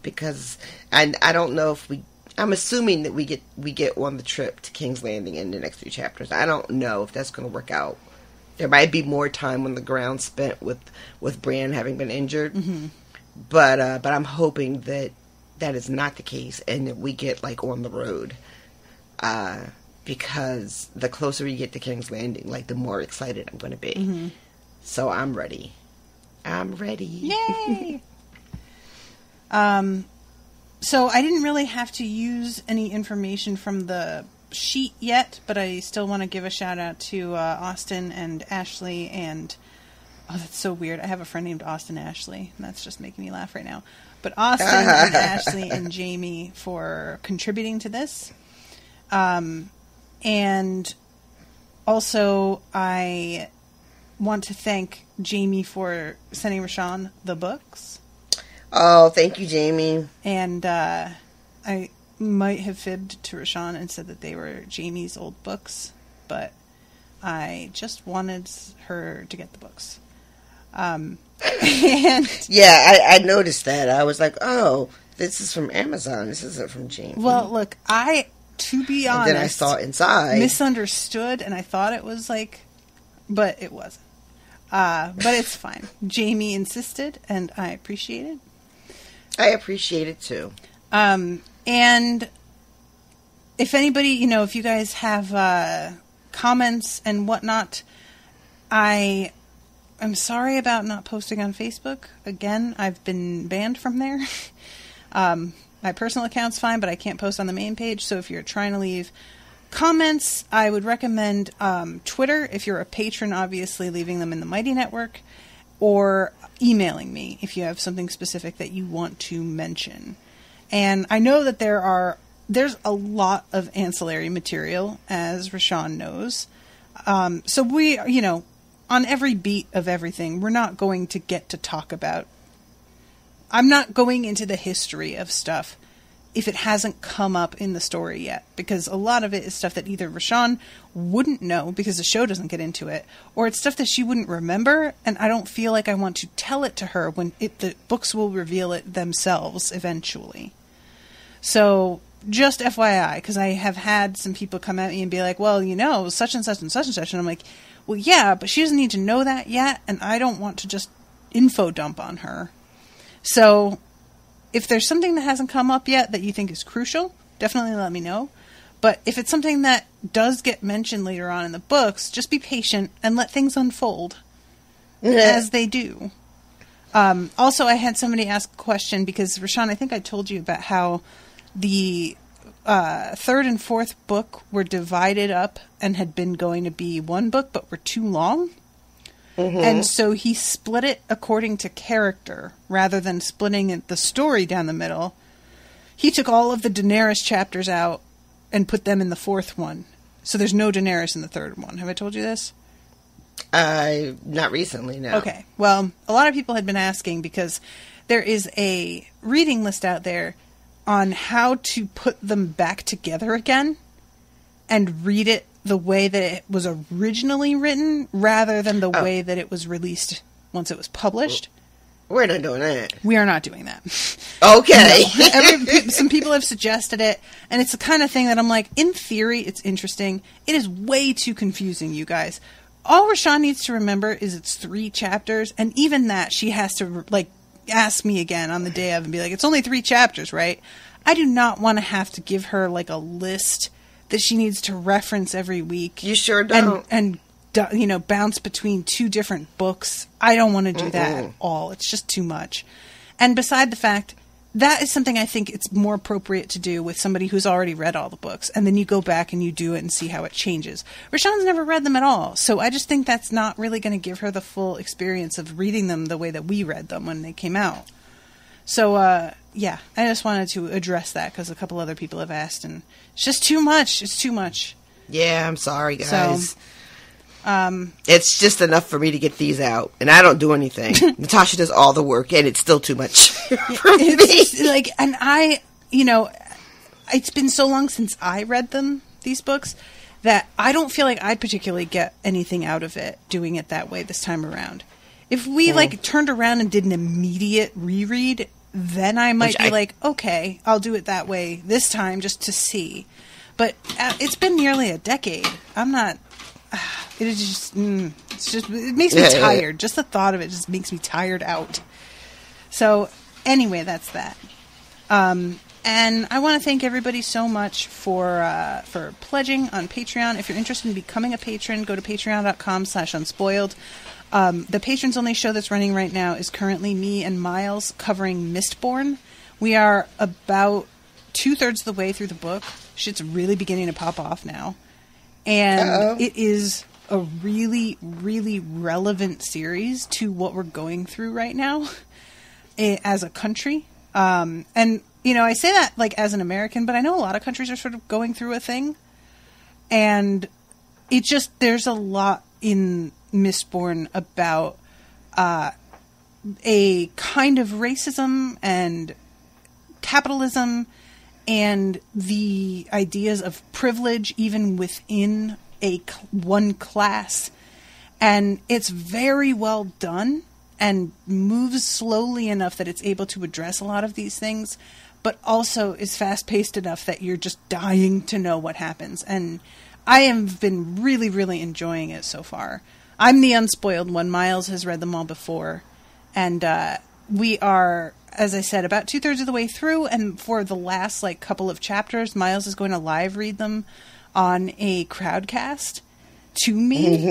C: Because I don't know if I'm assuming that we get on the trip to King's Landing in the next 3 chapters. I don't know if that's going to work out. There might be more time on the ground spent with Bran having been injured. But I'm hoping that is not the case and that we get, like, on the road. Because the closer we get to King's Landing, like, the more excited I'm going to be. So I'm ready. I'm ready.
B: Yay! So I didn't really have to use any information from the sheet yet, but I still want to give a shout out to Austin and Ashley and oh, that's so weird. I have a friend named Austin Ashley, and that's just making me laugh right now. But Austin and Ashley and Jamie for contributing to this. And also I want to thank Jamie for sending Rashawn the books.
C: Oh, thank you, Jamie.
B: And I might have fibbed to Rashawn and said that they were Jamie's old books, but I just wanted her to get the books. And
C: yeah, I noticed that. I was like, oh, this is from Amazon. This isn't from Jamie.
B: Well, look, to be honest,
C: and then I saw it inside.
B: Misunderstood, and I thought it was like, but it wasn't. But it's fine. Jamie insisted, and I appreciate it.
C: I appreciate it too.
B: And if anybody, if you guys have comments and whatnot, I'm sorry about not posting on Facebook. Again, I've been banned from there. My personal account's fine, but I can't post on the main page. So if you're trying to leave comments, I would recommend Twitter. If you're a patron, obviously leaving them in the Mighty Network, or emailing me if you have something specific that you want to mention. And I know that there's a lot of ancillary material, as Rashawn knows. So we, on every beat of everything, we're not going to get to talk about. I'm not going into the history of stuff if it hasn't come up in the story yet, because a lot of it is stuff that either Rashawn wouldn't know because the show doesn't get into it, or it's stuff that she wouldn't remember, and I don't feel like I want to tell it to her when the books will reveal it themselves eventually. So, just FYI, because I have had some people come at me and be like, well, such and such and such and such, and I'm like, well, yeah, but she doesn't need to know that yet, and I don't want to just info dump on her. So, if there's something that hasn't come up yet that you think is crucial, definitely let me know. But if it's something that does get mentioned later on in the books, just be patient and let things unfold as they do. Also, I had somebody ask a question because, Rashawn, I think I told you about how the third and fourth book were divided up and had been going to be one book, but were too long. And so he split it according to character rather than splitting the story down the middle. He took all of the Daenerys chapters out and put them in the fourth one. So there's no Daenerys in the third one. Have I told you this?
C: Not recently, no.
B: Okay. Well, a lot of people had been asking because there is a reading list out there on how to put them back together again and read it the way that it was originally written rather than the way that it was released once it was published.
C: We're not doing that.
B: We are not doing that.
C: Okay.
B: No. Some people have suggested it, and it's the kind of thing that I'm like, in theory, it's interesting. It is way too confusing, you guys. All Rashawn needs to remember is it's 3 chapters, and even that, she has to, like, ask me again on the day of and be like, it's only 3 chapters, right? I do not want to have to give her, like, a list that she needs to reference every week.
C: You sure don't.
B: And you know, bounce between 2 different books. I don't want to do that at all. It's just too much. And beside the fact, that is something I think it's more appropriate to do with somebody who's already read all the books. And then you go back and you do it and see how it changes. Rashawn's never read them at all. So I just think that's not really going to give her the full experience of reading them the way that we read them when they came out. So, yeah, I just wanted to address that because a couple other people have asked. And it's just too much. It's too much.
C: Yeah, I'm sorry, guys.
B: So,
C: it's just enough for me to get these out, and I don't do anything. Natasha does all the work, and it's still too much for me.
B: Just, like, and I, you know, it's been so long since I read them, these books, that I don't feel like I'd particularly get anything out of it doing it that way this time around. If we like turned around and did an immediate reread, then I might be like, okay, I'll do it that way this time just to see. But it's been nearly a decade. I'm not. It is just, it makes me tired. Just the thought of it just makes me tired out. So, anyway, that's that. And I want to thank everybody so much for pledging on Patreon. If you're interested in becoming a patron, go to patreon.com/unspoiled. The patrons only show that's running right now is currently me and Miles covering Mistborn. We are about 2/3 of the way through the book. Shit's really beginning to pop off now. And it is a really, really relevant series to what we're going through right now as a country. And, you know, I say that like as an American, but I know a lot of countries are sort of going through a thing. And it just, there's a lot in Mistborn about a kind of racism and capitalism and the ideas of privilege even within one class. And it's very well done and moves slowly enough that it's able to address a lot of these things, but also is fast-paced enough that you're just dying to know what happens. And I have been really, really enjoying it so far. I'm the unspoiled one. Miles has read them all before. And we are, as I said, about 2/3 of the way through, and for the last like couple of chapters, Miles is going to live read them on a crowdcast to me,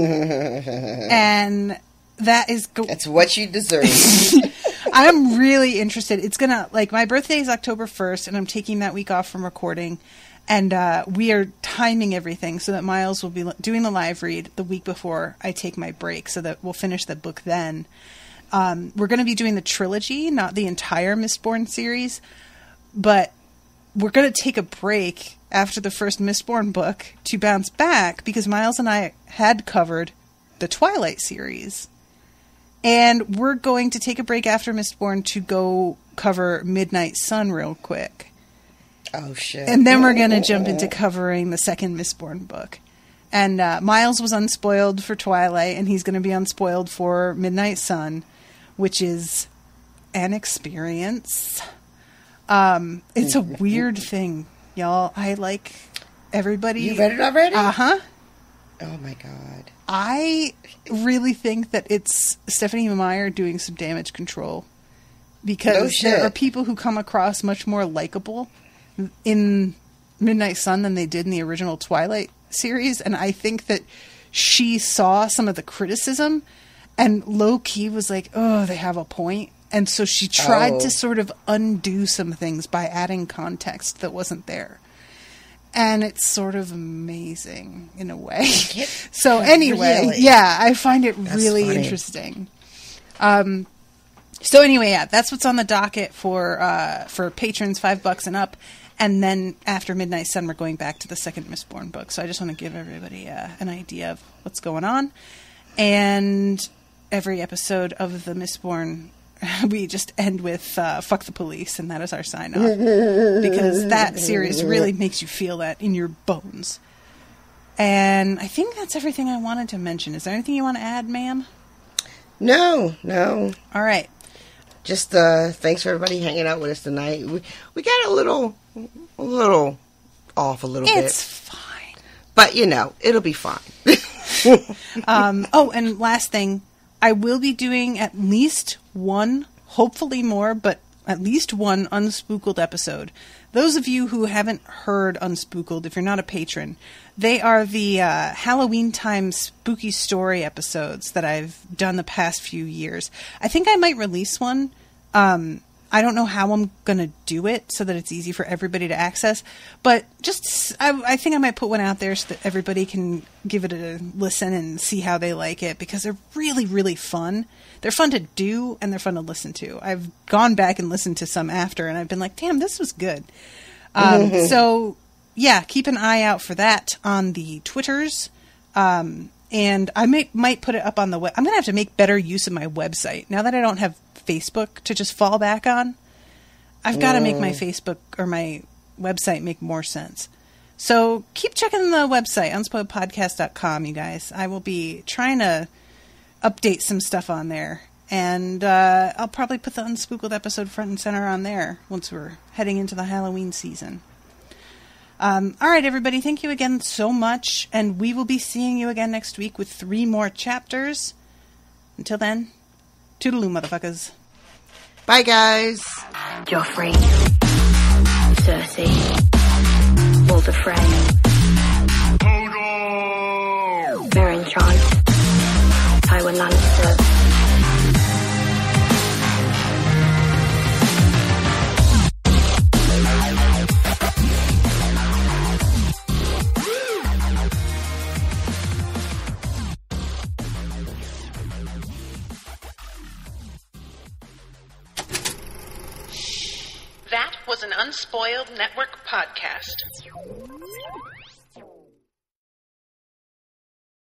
B: and that is
C: that's what you deserve.
B: I'm really interested. It's gonna my birthday is October 1st, and I'm taking that week off from recording, and we are timing everything so that Miles will be doing the live read the week before I take my break, so that we'll finish the book then. We're going to be doing the trilogy, not the entire Mistborn series, but we're going to take a break after the first Mistborn book to bounce back because Miles and I had covered the Twilight series. And we're going to take a break after Mistborn to go cover Midnight Sun real quick.
C: Oh, shit.
B: And then we're going to jump into covering the second Mistborn book. And Miles was unspoiled for Twilight, and he's going to be unspoiled for Midnight Sun, which is an experience. It's a weird thing, y'all. I like everybody.
C: You read it already?
B: Uh-huh.
C: Oh, my God.
B: I really think that it's Stephenie Meyer doing some damage control. Because there are people who come across much more likable in Midnight Sun than they did in the original Twilight series. And I think that she saw some of the criticism and low-key was like, oh, they have a point. And so she tried to sort of undo some things by adding context that wasn't there. And it's sort of amazing in a way. So anyway, really? Yeah, I find it really interesting. So anyway, yeah, that's what's on the docket for patrons, $5 and up. And then after Midnight Sun, we're going back to the second Mistborn book. So I just want to give everybody an idea of what's going on. And every episode of the Mistborn, we just end with fuck the police, and that is our sign-off. Because that series really makes you feel that in your bones. And I think that's everything I wanted to mention. Is there anything you want to add, ma'am?
C: No.
B: All right.
C: Just thanks for everybody hanging out with us tonight. We got a little off a little bit.
B: It's fine.
C: But, it'll be fine.
B: And last thing, I will be doing at least one, hopefully more, but at least one Unspooked episode. Those of you who haven't heard Unspooked, if you're not a patron, they are the Halloween time spooky story episodes that I've done the past few years. I think I might release one. I don't know how I'm going to do it so that it's easy for everybody to access. But I think I might put one out there so that everybody can give it a listen and see how they like it. Because they're really, really fun. They're fun to do and they're fun to listen to. I've gone back and listened to some after and I've been like, damn, this was good. So, yeah, keep an eye out for that on the Twitters. And I might put it up on the web. I'm going to have to make better use of my website. Now that I don't have Facebook to just fall back on, I've got to make my Facebook or my website make more sense. So keep checking the website, unspoiledpodcast.com, you guys. I will be trying to update some stuff on there. And I'll probably put the Unspooked episode front and center on there once we're heading into the Halloween season. All right, everybody. Thank you again so much. And we will be seeing you again next week with 3 more chapters. Until then, toodaloo, motherfuckers.
C: Bye, guys.
E: Joffrey, Cersei, Walder Frey, Meryn Trant, Tywin Lannister.
A: That was an Unspoiled Network podcast.